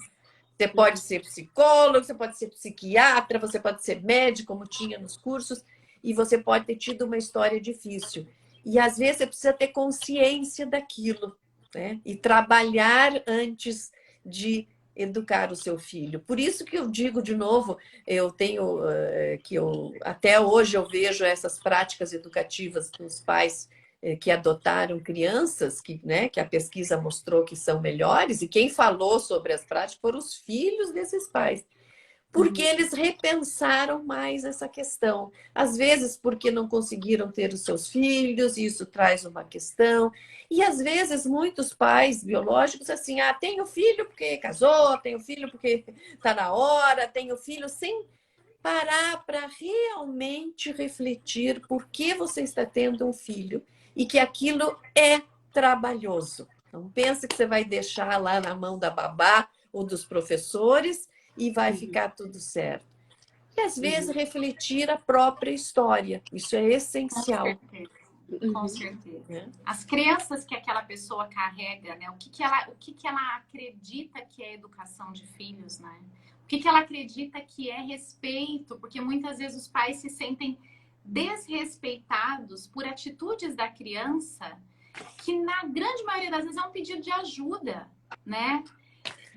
Você pode ser psicólogo, você pode ser psiquiatra, você pode ser médico, como tinha nos cursos, e você pode ter tido uma história difícil. E às vezes você precisa ter consciência daquilo, né? E trabalhar antes de educar o seu filho. Por isso que eu digo de novo, eu tenho até hoje eu vejo essas práticas educativas dos pais que adotaram crianças, né, que a pesquisa mostrou que são melhores, e quem falou sobre as práticas foram os filhos desses pais. Porque eles repensaram mais essa questão. Às vezes porque não conseguiram ter os seus filhos, e isso traz uma questão. E às vezes muitos pais biológicos assim, tenho filho porque casou, tenho filho porque está na hora, tenho filho sem parar para realmente refletir por que você está tendo um filho e que aquilo é trabalhoso. Não pensa que você vai deixar lá na mão da babá ou dos professores e vai ficar tudo certo. E às vezes refletir a própria história. Isso é Com essencial. certeza. Com Uhum. certeza. Né? As crenças que aquela pessoa carrega, né? O que ela acredita que é educação de filhos, né? O que ela acredita que é respeito, porque muitas vezes os pais se sentem desrespeitados por atitudes da criança, que na grande maioria das vezes é um pedido de ajuda, né?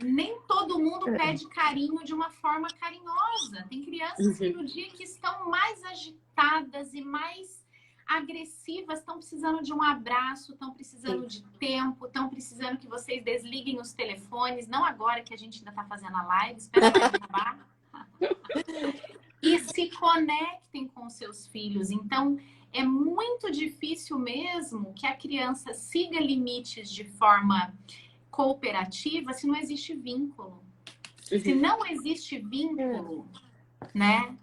Nem todo mundo pede carinho de uma forma carinhosa. Tem crianças que no dia que estão mais agitadas e mais agressivas, estão precisando de um abraço, estão precisando de tempo, estão precisando que vocês desliguem os telefones, não agora que a gente ainda está fazendo a live, espera a live acabar. E se conectem com seus filhos. Então, é muito difícil mesmo que a criança siga limites de forma cooperativa se não existe vínculo. Se não existe vínculo, né?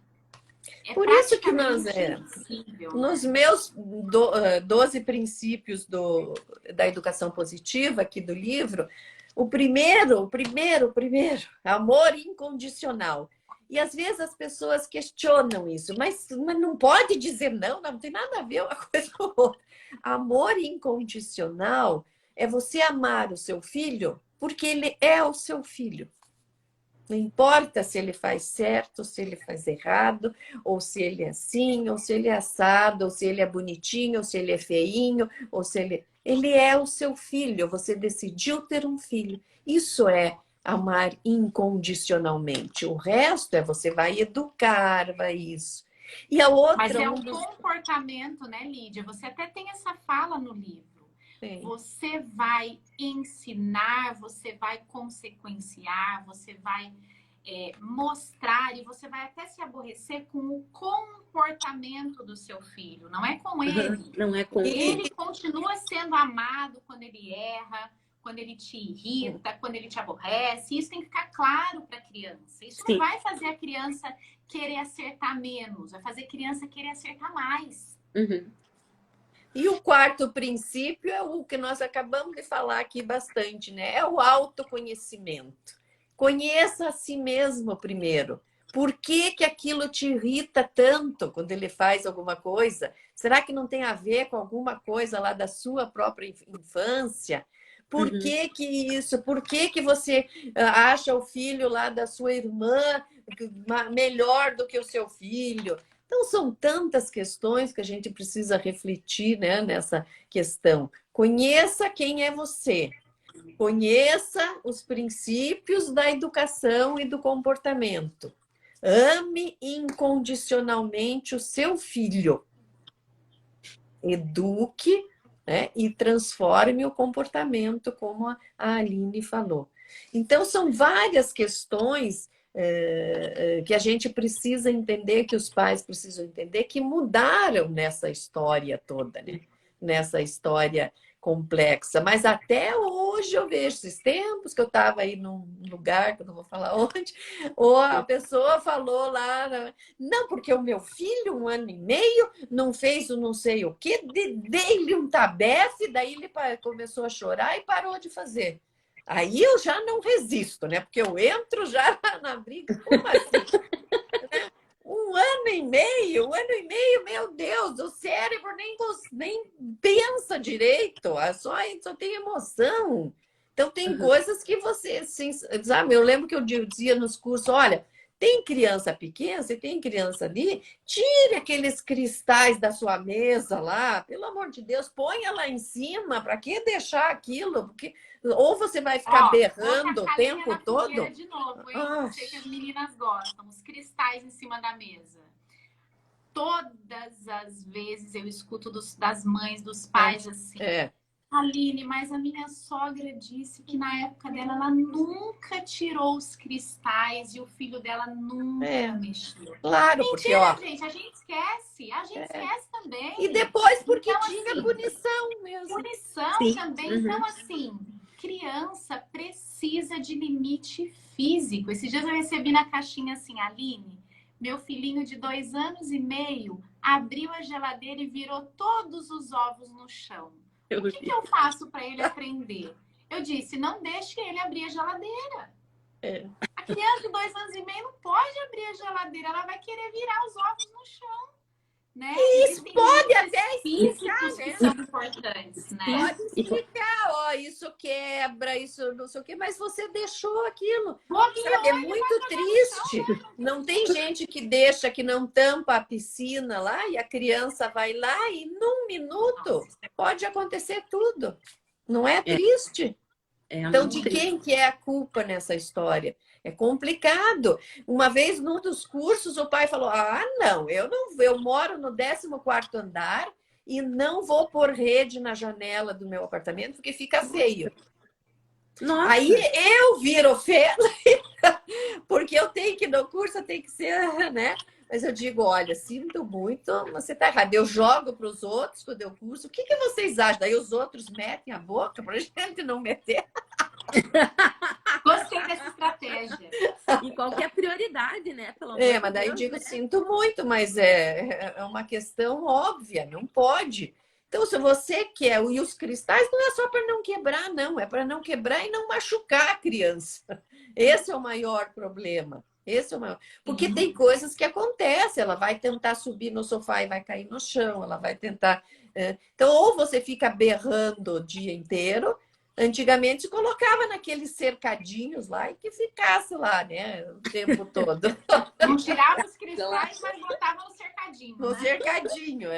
É Por isso que impossível, nos né? meus 12 princípios da educação positiva aqui do livro, o primeiro, amor incondicional. E às vezes as pessoas questionam isso, mas não pode dizer não tem nada a ver uma coisa com a outra. Amor incondicional é você amar o seu filho porque ele é o seu filho. Não importa se ele faz certo, se ele faz errado, ou se ele é assim, ou se ele é assado, ou se ele é bonitinho, ou se ele é feinho, ou se ele... Ele é o seu filho, você decidiu ter um filho. Isso é amar incondicionalmente. O resto é você vai educar, vai isso. E a outra... Mas é um comportamento, né, Lídia? Você até tem essa fala no livro. Sim. Você vai ensinar, você vai consequenciar, você vai mostrar e você vai até se aborrecer com o comportamento do seu filho, não é com ele. Não é com Ele continua sendo amado quando ele erra, quando ele te irrita, quando ele te aborrece. Isso tem que ficar claro para a criança. Isso não vai fazer a criança querer acertar menos, vai fazer a criança querer acertar mais. Uhum. E o quarto princípio é o que nós acabamos de falar aqui bastante, né? É o autoconhecimento. Conheça a si mesmo primeiro. Por que que aquilo te irrita tanto quando ele faz alguma coisa? Será que não tem a ver com alguma coisa lá da sua própria infância? Por que que isso? Por que que você acha o filho lá da sua irmã melhor do que o seu filho? Então, são tantas questões que a gente precisa refletir, né, nessa questão. Conheça quem é você. Conheça os princípios da educação e do comportamento. Ame incondicionalmente o seu filho. Eduque, né, e transforme o comportamento, como a Aline falou. Então, são várias questões que a gente precisa entender, que os pais precisam entender, que mudaram nessa história toda, né? Nessa história complexa. Mas até hoje eu vejo esses tempos que eu estava aí num lugar, que eu não vou falar onde, ou a pessoa falou lá, não, porque o meu filho, 1 ano e meio, não fez o não sei o quê, dei-lhe um tabefe, daí ele começou a chorar e parou de fazer. Aí eu já não resisto, né? Porque eu entro já na briga. Como assim? 1 ano e meio, meu Deus, o cérebro nem pensa direito, só tem emoção. Então, tem coisas que você... sabe? Eu lembro que eu dizia nos cursos, olha, tem criança pequena, você tem criança ali, tire aqueles cristais da sua mesa lá, pelo amor de Deus, ponha lá em cima, para que deixar aquilo? Porque ou você vai ficar berrando o tempo todo. De novo, eu sei que as meninas gostam, os cristais em cima da mesa. Todas as vezes eu escuto das mães, dos pais assim. Aline, mas a minha sogra disse que na época dela ela nunca tirou os cristais e o filho dela nunca mexeu. Claro, mentira, porque gente, a gente esquece também. E depois porque então, tinha assim, punição mesmo. Punição também. Então, assim, criança precisa de limite físico. Esses dias eu recebi na caixinha assim, Aline, meu filhinho de 2 anos e meio abriu a geladeira e virou todos os ovos no chão. O que eu faço para ele aprender? Eu disse, não deixe ele abrir a geladeira. A criança de 2 anos e meio não pode abrir a geladeira, ela vai querer virar os ovos no chão, né? Isso pode até explicar, físicos né? que são importantes, né? Pode explicar, ó, isso quebra, isso não sei o quê, mas você deixou aquilo. Sabe, é muito triste. Não tem gente que deixa, que não tampa a piscina lá e a criança vai lá e num minuto pode acontecer tudo. Não é triste? Então, de quem que é a culpa nessa história? É complicado. Uma vez, num dos cursos, o pai falou, não, eu moro no 14º andar e não vou pôr rede na janela do meu apartamento porque fica feio. Nossa. Aí eu viro feia, porque eu tenho que, no curso, eu tenho que ser, né? Mas eu digo, olha, sinto muito, você tá errado. Eu jogo para os outros quando eu curso. O que vocês acham? Daí os outros metem a boca para a gente não meter. Gostei dessa estratégia. E qualquer prioridade, né? Pelo amor de Mas daí eu Deus, digo, né? sinto muito, mas é uma questão óbvia, não pode. Então, se você quer, e os cristais não é só para não quebrar, não, é para não quebrar e não machucar a criança. Esse é o maior problema. Esse é o maior. Porque tem coisas que acontecem, ela vai tentar subir no sofá e vai cair no chão, ela vai tentar. Então, ou você fica berrando o dia inteiro. Antigamente se colocava naqueles cercadinhos lá e que ficasse lá, né, o tempo todo. Não tirava os cristais, mas botava no cercadinho. No cercadinho,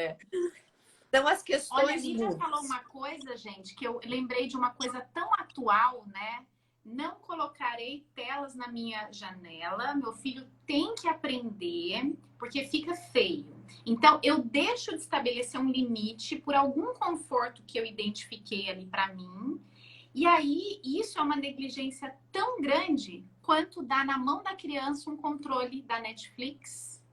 Então as questões Olha, a Lídia falou uma coisa, gente, que eu lembrei de uma coisa tão atual, né? Não colocarei telas na minha janela. Meu filho tem que aprender, porque fica feio. Então, eu deixo de estabelecer um limite por algum conforto que eu identifiquei ali para mim. E aí, isso é uma negligência tão grande quanto dar na mão da criança um controle da Netflix,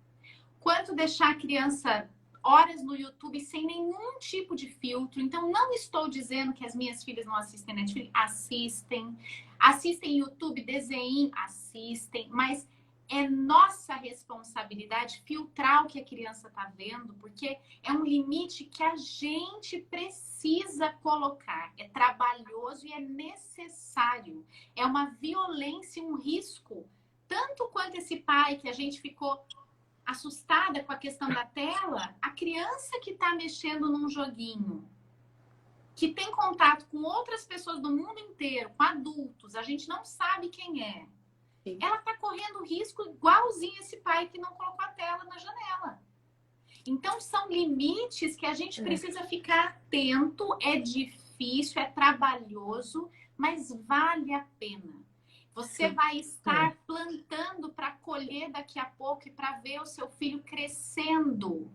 quanto deixar a criança horas no YouTube sem nenhum tipo de filtro. Então, não estou dizendo que as minhas filhas não assistem Netflix. Assistem YouTube, desenho, assistem. Mas é nossa responsabilidade filtrar o que a criança está vendo, porque é um limite que a gente precisa colocar. É trabalhoso e é necessário. É uma violência, um risco. Tanto quanto esse pai que a gente ficou assustada com a questão da tela, a criança que está mexendo num joguinho, que tem contato com outras pessoas do mundo inteiro, com adultos, a gente não sabe quem é. Sim. Ela está correndo risco igualzinho esse pai que não colocou a tela na janela. Então, são limites que a gente precisa ficar atento. É difícil, é trabalhoso, mas vale a pena. Você vai estar plantando para colher daqui a pouco e para ver o seu filho crescendo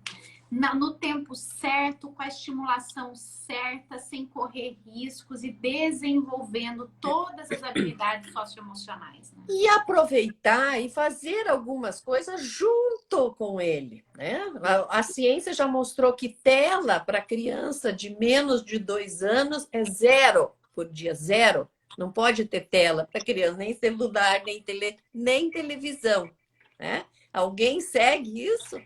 no tempo certo, com a estimulação certa, sem correr riscos e desenvolvendo todas as habilidades socioemocionais. Né? E aproveitar e fazer algumas coisas junto com ele. Né? A ciência já mostrou que tela para criança de menos de 2 anos é 0 por dia, 0. Não pode ter tela para criança, nem celular, nem televisão. Né? Alguém segue isso?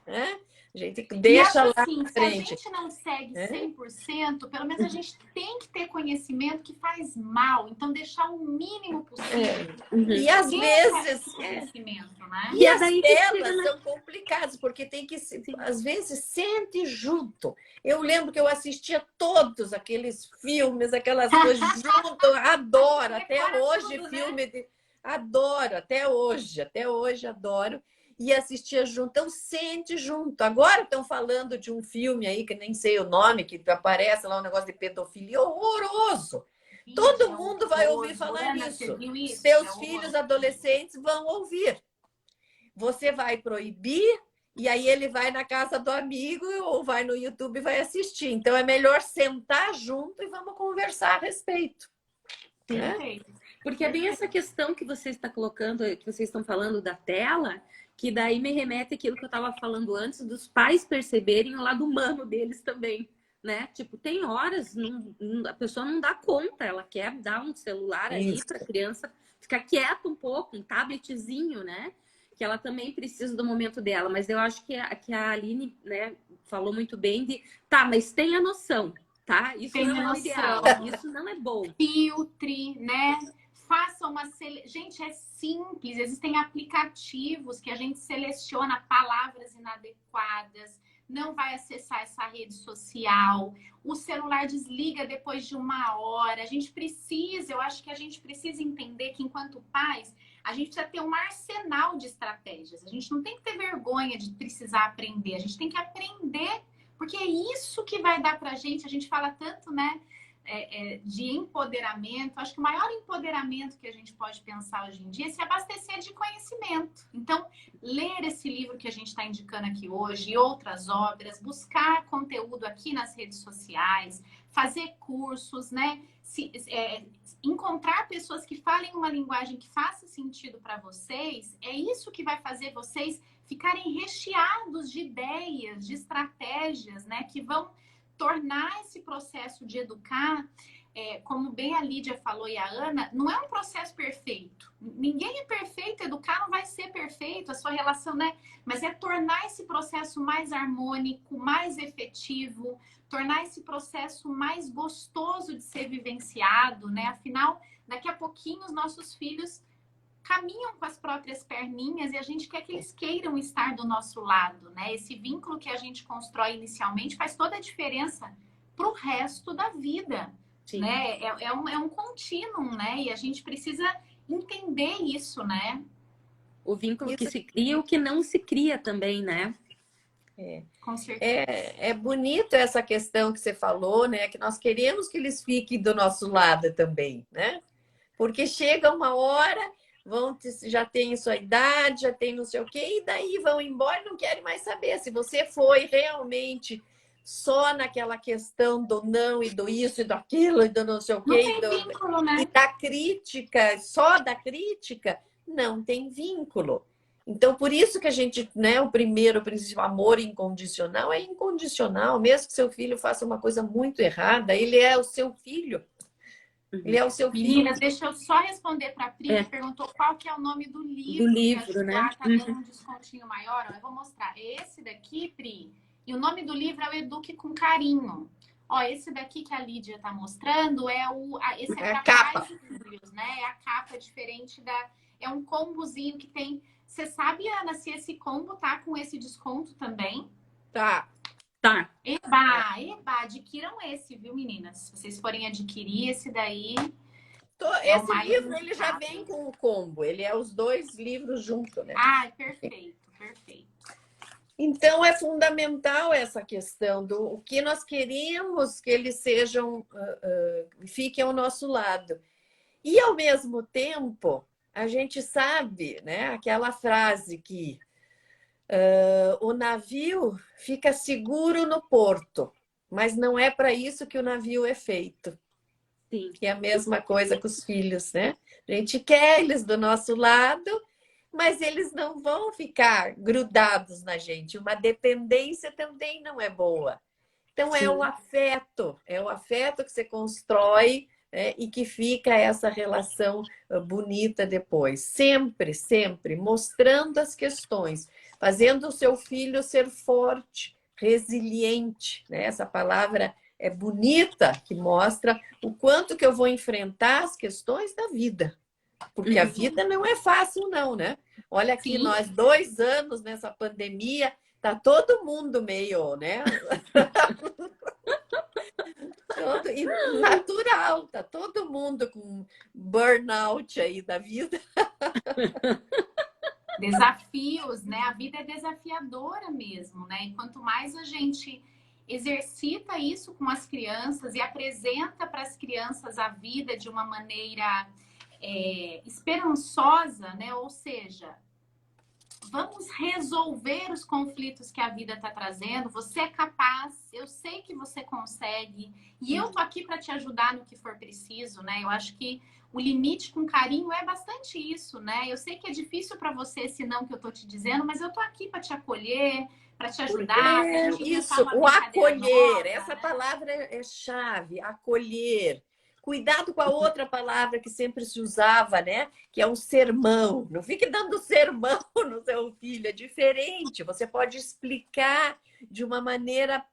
Né? A gente deixa lá assim, na frente. Se a gente não segue 100%, pelo menos a gente tem que ter conhecimento que faz mal. Então, deixar o mínimo possível. E às vezes... conhecimento, né? E as telas são complicadas, porque tem que, às vezes, sente junto. Eu lembro que eu assistia todos aqueles filmes, aquelas coisas junto. Adoro, até hoje, tudo, filme de... Adoro, até hoje adoro. E assistia junto, então sente junto. Agora estão falando de um filme aí, que nem sei o nome, que aparece lá um negócio de pedofilia horroroso. Todo mundo vai ouvir falar nisso. Seus filhos adolescentes vão ouvir. Você vai proibir, e aí ele vai na casa do amigo ou vai no YouTube e vai assistir. Então é melhor sentar junto e vamos conversar a respeito. Né? Porque é bem essa questão que você está colocando, que vocês estão falando da tela, que daí me remete àquilo que eu estava falando antes, dos pais perceberem o lado humano deles também, né? Tipo, tem horas, a pessoa não dá conta, ela quer dar um celular aí para a criança ficar quieta um pouco, um tabletzinho, né? Que ela também precisa do momento dela. Mas eu acho que a Aline, né, falou muito bem de, mas tenha noção, tá? Isso não é o ideal, isso não é bom. Filtre, né? Faça uma gente, é simples, existem aplicativos que a gente seleciona palavras inadequadas, não vai acessar essa rede social, o celular desliga depois de 1 hora. A gente precisa, eu acho que a gente precisa entender que enquanto pais, a gente precisa ter um arsenal de estratégias. A gente não tem que ter vergonha de precisar aprender, a gente tem que aprender, porque é isso que vai dar pra gente. A gente fala tanto, né? De empoderamento. Acho que o maior empoderamento que a gente pode pensar hoje em dia é se abastecer de conhecimento. Então, ler esse livro que a gente está indicando aqui hoje e outras obras, buscar conteúdo aqui nas redes sociais, fazer cursos, né? Encontrar pessoas que falem uma linguagem que faça sentido para vocês, é isso que vai fazer vocês ficarem recheados de ideias, de estratégias, né? Que vão tornar esse processo de educar, como bem a Lídia falou e a Ana, não é um processo perfeito. Ninguém é perfeito, educar não vai ser perfeito, a sua relação, né? Mas é tornar esse processo mais harmônico, mais efetivo, tornar esse processo mais gostoso de ser vivenciado, né? Afinal, daqui a pouquinho os nossos filhos caminham com as próprias perninhas e a gente quer que eles queiram estar do nosso lado, né? Esse vínculo que a gente constrói inicialmente faz toda a diferença para o resto da vida, né? É um contínuo, né? E a gente precisa entender isso, né? O vínculo que se cria e o que não se cria também, né? Com certeza. É bonito essa questão que você falou, né? Que nós queremos que eles fiquem do nosso lado também, né? Porque chega uma hora, já tem sua idade, já tem não sei o quê, e daí vão embora e não querem mais saber. Se você foi realmente só naquela questão do não e do isso e do aquilo e do não sei o quê, vínculo, né? e da crítica, só da crítica, não tem vínculo. Então, por isso que a gente, né, o princípio, amor incondicional é incondicional, mesmo que seu filho faça uma coisa muito errada, ele é o seu filho. Ele é o seu filho. Meninas, deixa eu só responder para a Pri, que perguntou qual que é o nome do livro. Do livro, que a né? Tá dando um descontinho maior. Ó, eu vou mostrar. Esse daqui, Pri, e o nome do livro é o Eduque com Carinho. Ó, esse daqui que a Lídia está mostrando esse é a para capa. pais e filhos, né? É a capa diferente da... É um combozinho que tem... Você sabe, Ana, se esse combo tá com esse desconto também? Tá. Eba, adquiram esse, viu, meninas? Se vocês forem adquirir esse daí... Esse livro, ele já vem com o combo. Ele é os 2 livros juntos, né? Perfeito, perfeito. Então, é fundamental essa questão do o que nós queremos que eles sejam, fiquem ao nosso lado. E, ao mesmo tempo, a gente sabe, né, aquela frase que o navio fica seguro no porto, mas não é para isso que o navio é feito. Sim. Que é a mesma coisa com os filhos, né? A gente quer eles do nosso lado, mas eles não vão ficar grudados na gente. Uma dependência também não é boa. Então, é o afeto que você constrói, né? E que fica essa relação bonita depois. Sempre, sempre mostrando as questões, fazendo o seu filho ser forte, resiliente, né? Essa palavra é bonita, que mostra o quanto que eu vou enfrentar as questões da vida. Porque a vida não é fácil, não, né? Olha aqui, Sim. Nós 2 anos nessa pandemia, tá todo mundo meio, né? E natural, tá todo mundo com burnout aí da vida. Desafios, né? A vida é desafiadora mesmo, né? E quanto mais a gente exercita isso com as crianças e apresenta para as crianças a vida de uma maneira esperançosa, né? Ou seja, vamos resolver os conflitos que a vida está trazendo. Você é capaz, eu sei que você consegue e eu tô aqui para te ajudar no que for preciso, né? Eu acho que o limite com carinho é bastante isso, né? Eu sei que é difícil para você esse não que eu tô te dizendo, mas eu tô aqui para te acolher, para te ajudar. Isso, o acolher, essa palavra é chave, acolher. Cuidado com a outra palavra que sempre se usava, né? Que é o sermão. Não fique dando sermão no seu filho, é diferente. Você pode explicar de uma maneira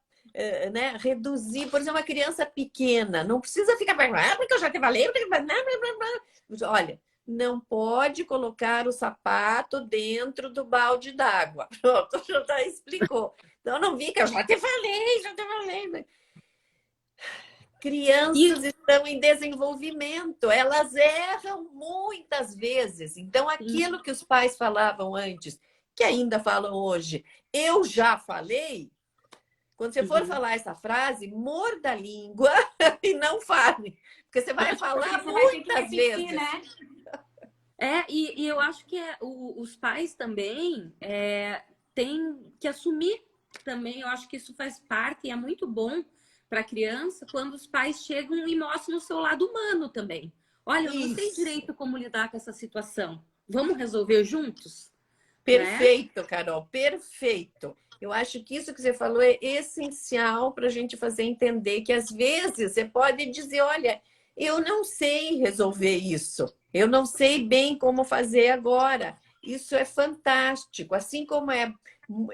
né, reduzir, por exemplo, uma criança pequena, não precisa ficar porque eu já te falei, olha, não pode colocar o sapato dentro do balde d'água. Pronto, já explicou. Então não fica, eu já te falei. Crianças estão em desenvolvimento, elas erram muitas vezes. Então, aquilo que os pais falavam antes, que ainda falam hoje, eu já falei, quando você for falar essa frase, morda a língua e não fale, porque você vai falar muitas vezes. Né? E eu acho que os pais também têm que assumir também, eu acho que isso faz parte e é muito bom para a criança quando os pais chegam e mostram o seu lado humano também. Olha, eu não sei direito como lidar com essa situação. Vamos resolver juntos? Perfeito, né? Carol, perfeito. Eu acho que isso que você falou é essencial para a gente fazer entender que às vezes você pode dizer, olha, eu não sei resolver isso. Eu não sei bem como fazer agora. Isso é fantástico. Assim como é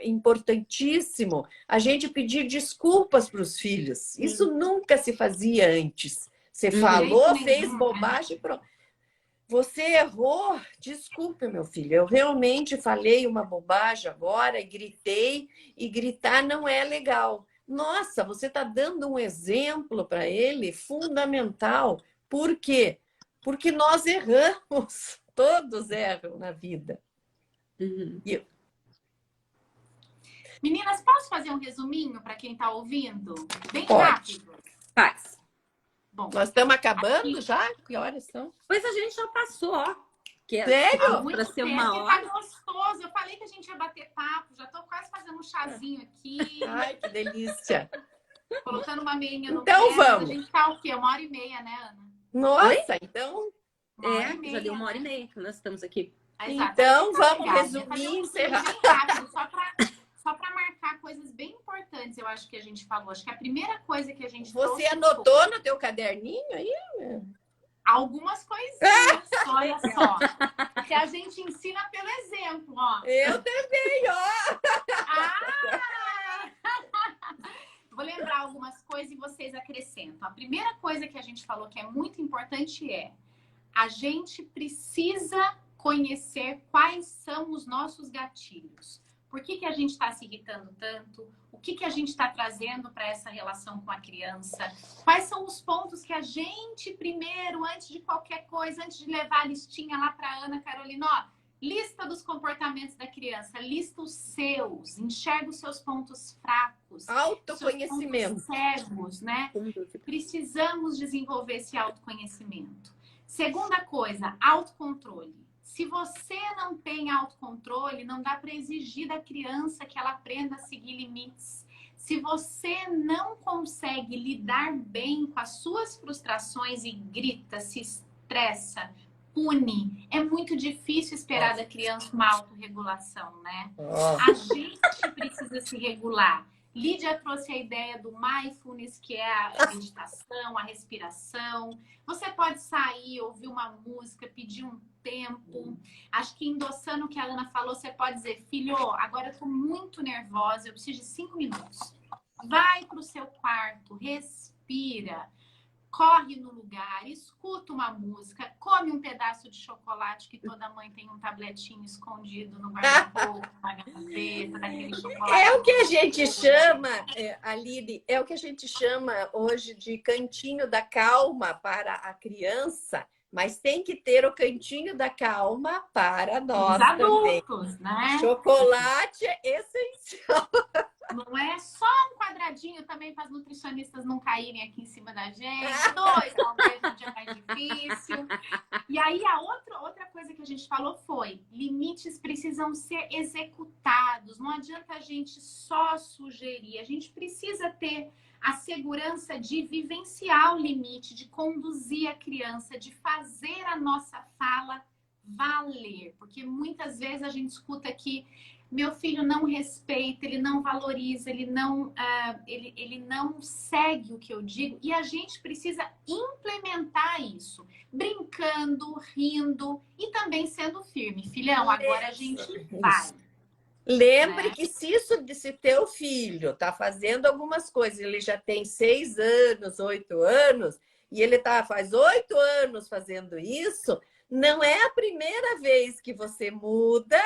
importantíssimo a gente pedir desculpas para os filhos. Isso nunca se fazia antes. Você falou, fez bobagem, pronto. Você errou, desculpe, meu filho. Eu realmente falei uma bobagem agora e gritei, e gritar não é legal. Nossa, você está dando um exemplo para ele fundamental. Por quê? Porque nós erramos. Todos erram na vida. Meninas, posso fazer um resuminho para quem está ouvindo? Bem Pode. rápido. Faz. Bom, nós estamos acabando já? Que horas são? Pois a gente já passou, ó. Sério? Para ser uma hora. Tá gostoso. Eu falei que a gente ia bater papo. Já tô quase fazendo um chazinho aqui. Ai, que delícia. Colocando uma meinha no então, pé. Vamos. A gente tá o quê? 1h30, né, Ana? Nossa, então... já deu 1h30 que nós estamos aqui. Então, vamos resumir e encerrar. Só para marcar coisas bem importantes, eu acho que a gente falou. Acho que a primeira coisa que a gente Você anotou no teu caderninho aí? Algumas coisinhas, olha só. Que a gente ensina pelo exemplo, ó. Eu também, ó. Vou lembrar algumas coisas e vocês acrescentam. A primeira coisa que a gente falou que é muito importante é a gente precisa conhecer quais são os nossos gatilhos. Por que a gente está se irritando tanto? O que a gente está trazendo para essa relação com a criança? Quais são os pontos que a gente, primeiro, antes de qualquer coisa, antes de levar a listinha lá para a Ana Carolina, ó, lista dos comportamentos da criança, lista os seus, enxerga os seus pontos fracos. Autoconhecimento. Seus pontos cegos, né? Precisamos desenvolver esse autoconhecimento. Segunda coisa, autocontrole. Se você não tem autocontrole, não dá para exigir da criança que ela aprenda a seguir limites. Se você não consegue lidar bem com as suas frustrações e grita, se estressa, pune, é muito difícil esperar da criança uma autorregulação, né? A gente precisa se regular. Lídia trouxe a ideia do mindfulness, que é a meditação, a respiração. Você pode sair, ouvir uma música, pedir um tempo. Acho que endossando o que a Ana falou, você pode dizer, filho, agora eu tô muito nervosa, eu preciso de 5 minutos. Vai pro seu quarto, respira, corre no lugar, escuta uma música, come um pedaço de chocolate, que toda mãe tem um tabletinho escondido no guarda-roupa, na gaveta, daquele chocolate. É o que a gente chama, Aline, é o que a gente chama hoje de cantinho da calma para a criança, mas tem que ter o cantinho da calma para nós os adultos, também. Né? Chocolate é essencial. Não é só um quadradinho também para as nutricionistas não caírem aqui em cima da gente. 2, talvez um dia mais difícil. E aí a outra coisa que a gente falou foi, limites precisam ser executados. Não adianta a gente só sugerir. A gente precisa ter a segurança de vivenciar o limite, de conduzir a criança, de fazer a nossa fala valer. Porque muitas vezes a gente escuta que meu filho não respeita, ele não valoriza, ele não segue o que eu digo. E a gente precisa implementar isso, brincando, rindo e também sendo firme. Filhão, agora a gente vai. Lembre né? que se teu filho está fazendo algumas coisas, ele já tem 6 anos, 8 anos, e ele faz 8 anos fazendo isso, não é a primeira vez que você muda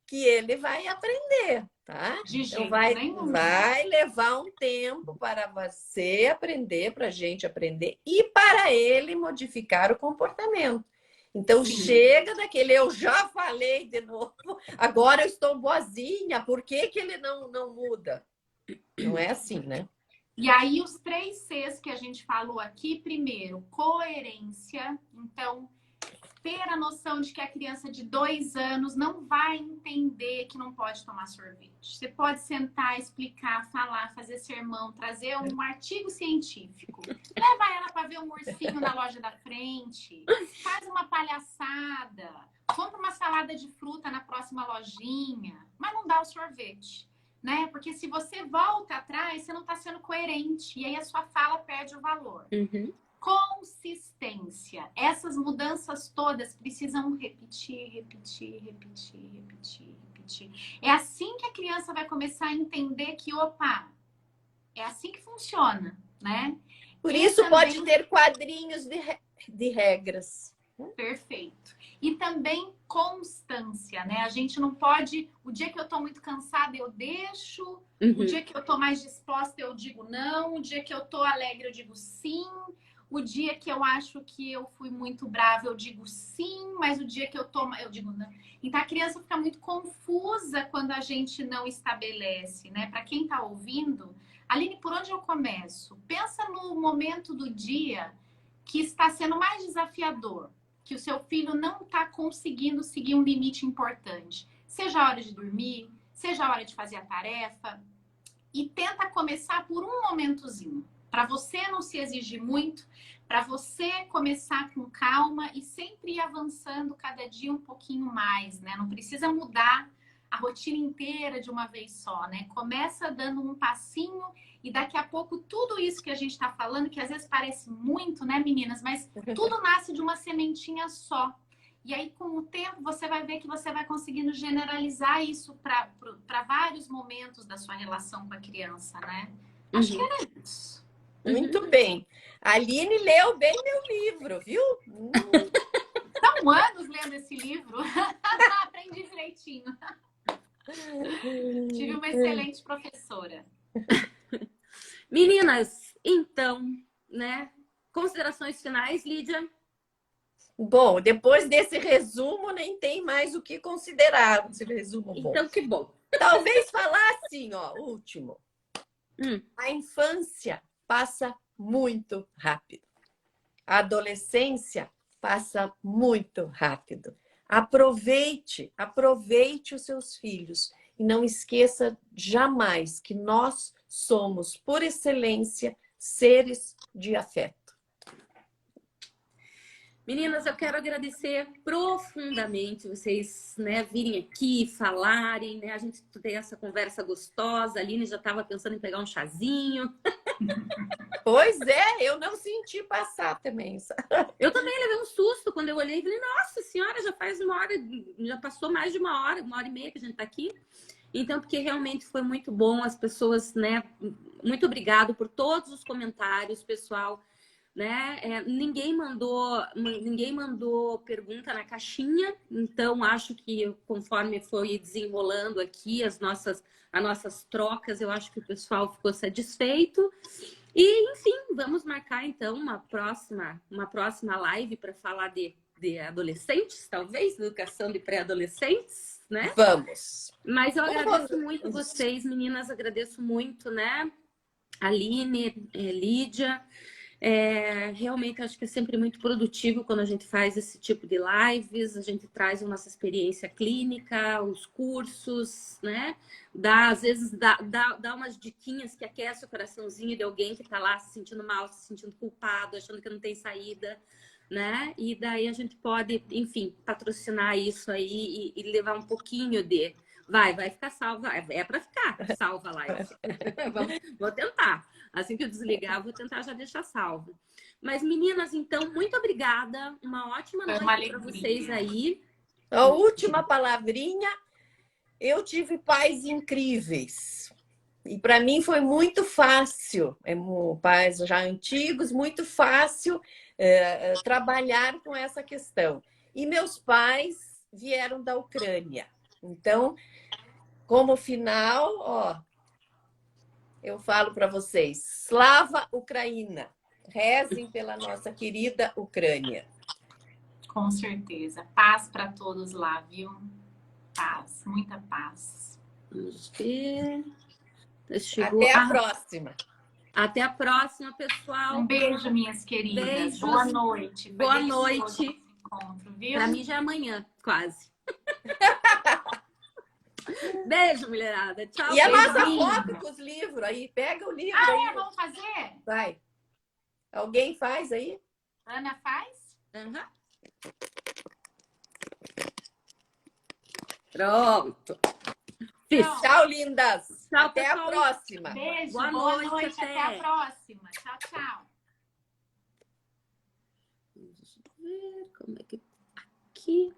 que ele vai aprender, tá? De Então jeito vai, nenhum. vai levar um tempo para você aprender, para a gente aprender e para ele modificar o comportamento. Então Sim. chega daquele, eu já falei de novo, agora eu estou boazinha, por que que ele não muda? Não é assim, né? E aí, os 3 Cs que a gente falou aqui, primeiro, coerência. Então, ter a noção de que a criança de 2 anos não vai entender que não pode tomar sorvete. Você pode sentar, explicar, falar, fazer sermão, trazer um artigo científico. Leva ela para ver um ursinho na loja da frente. Faz uma palhaçada. Compra uma salada de fruta na próxima lojinha. Mas não dá o sorvete. Né? Porque se você volta atrás, você não está sendo coerente. E aí a sua fala perde o valor. Uhum. Consistência. Essas mudanças todas precisam repetir. É assim que a criança vai começar a entender que, opa, é assim que funciona, né? Por E isso também... pode ter quadrinhos de regras. Perfeito. E também constância, né? A gente não pode... O dia que eu tô muito cansada, eu deixo. O dia que eu tô mais disposta, eu digo não. O dia que eu tô alegre, eu digo sim. O dia que eu acho que eu fui muito brava, eu digo sim. Mas o dia que eu digo não. Então, a criança fica muito confusa quando a gente não estabelece, né? Para quem tá ouvindo... Aline, por onde eu começo? Pensa no momento do dia que está sendo mais desafiador. Que o seu filho não está conseguindo seguir um limite importante. Seja a hora de dormir, seja a hora de fazer a tarefa. E tenta começar por um momentozinho. Para você não se exigir muito, para você começar com calma e sempre ir avançando cada dia um pouquinho mais, né? Não precisa mudar a rotina inteira de uma vez só, né? Começa dando um passinho e daqui a pouco tudo isso que a gente está falando, que às vezes parece muito, né, meninas? Mas tudo nasce de uma sementinha só. E aí, com o tempo, você vai ver que você vai conseguindo generalizar isso para vários momentos da sua relação com a criança, né? Acho que era isso. Muito bem. A Aline leu bem meu livro, viu? São anos lendo esse livro. Aprendi direitinho. Tive uma excelente professora. Meninas, então, né? Considerações finais, Lídia? Bom, depois desse resumo, nem tem mais o que considerar. Esse resumo bom. Então, que bom. Talvez falar assim, ó, último. A infância passa muito rápido. A adolescência passa muito rápido. Aproveite os seus filhos e não esqueça jamais que nós somos, por excelência, seres de afeto. Meninas, eu quero agradecer profundamente vocês, né, virem aqui, falarem, né, a gente ter essa conversa gostosa. A Aline já estava pensando em pegar um chazinho. Pois é, eu não senti passar também. Eu também levei um susto quando eu olhei e falei, nossa senhora, já faz 1 hora, já passou mais de 1 hora e meia que a gente está aqui. Então, porque realmente foi muito bom, as pessoas, né, muito obrigado por todos os comentários, pessoal. Né? Ninguém mandou pergunta na caixinha, então acho que conforme foi desenrolando aqui as nossas trocas, eu acho que o pessoal ficou satisfeito. E, enfim, vamos marcar então uma próxima live para falar de adolescentes, talvez, educação de pré-adolescentes, né? Vamos! Mas eu agradeço muito vocês, meninas, agradeço muito, né? Aline, Lídia. Realmente acho que é sempre muito produtivo quando a gente faz esse tipo de lives, a gente traz a nossa experiência clínica, os cursos, né? Às vezes dá umas diquinhas que aquece o coraçãozinho de alguém que está lá se sentindo mal, se sentindo culpado, achando que não tem saída, né? E daí a gente pode, enfim, patrocinar isso aí e levar um pouquinho de... Vai ficar salva. É para ficar salva a live. Vou tentar. Assim que eu desligar, vou tentar já deixar salvo. Mas, meninas, então, muito obrigada. Uma ótima noite para vocês aí. A última palavrinha. Eu tive pais incríveis. E para mim foi muito fácil, pais já antigos, muito fácil trabalhar com essa questão. E meus pais vieram da Ucrânia. Então, como final, ó, eu falo para vocês, Slava Ucraína, rezem pela nossa querida Ucrânia. Com certeza. Paz para todos lá, viu? Paz, muita paz. Vamos ver. Até a próxima. Até a próxima, pessoal. Um beijo, minhas queridas. Beijos. Boa noite. Foi Boa delicioso noite. esse encontro, viu? Pra mim já é amanhã, quase. Beijo, mulherada. Tchau. E a nossa beijinho. foto com os livros aí. Pega o livro Ah, aí. é? Vamos fazer? Vai. Alguém faz aí? Ana faz? Uhum. Pronto. Pronto. Tchau, lindas. Tchau, Até pessoal. a próxima. Beijo, Boa boa noite, noite. até. Até a próxima. Tchau, tchau. Vamos ver como é que aqui.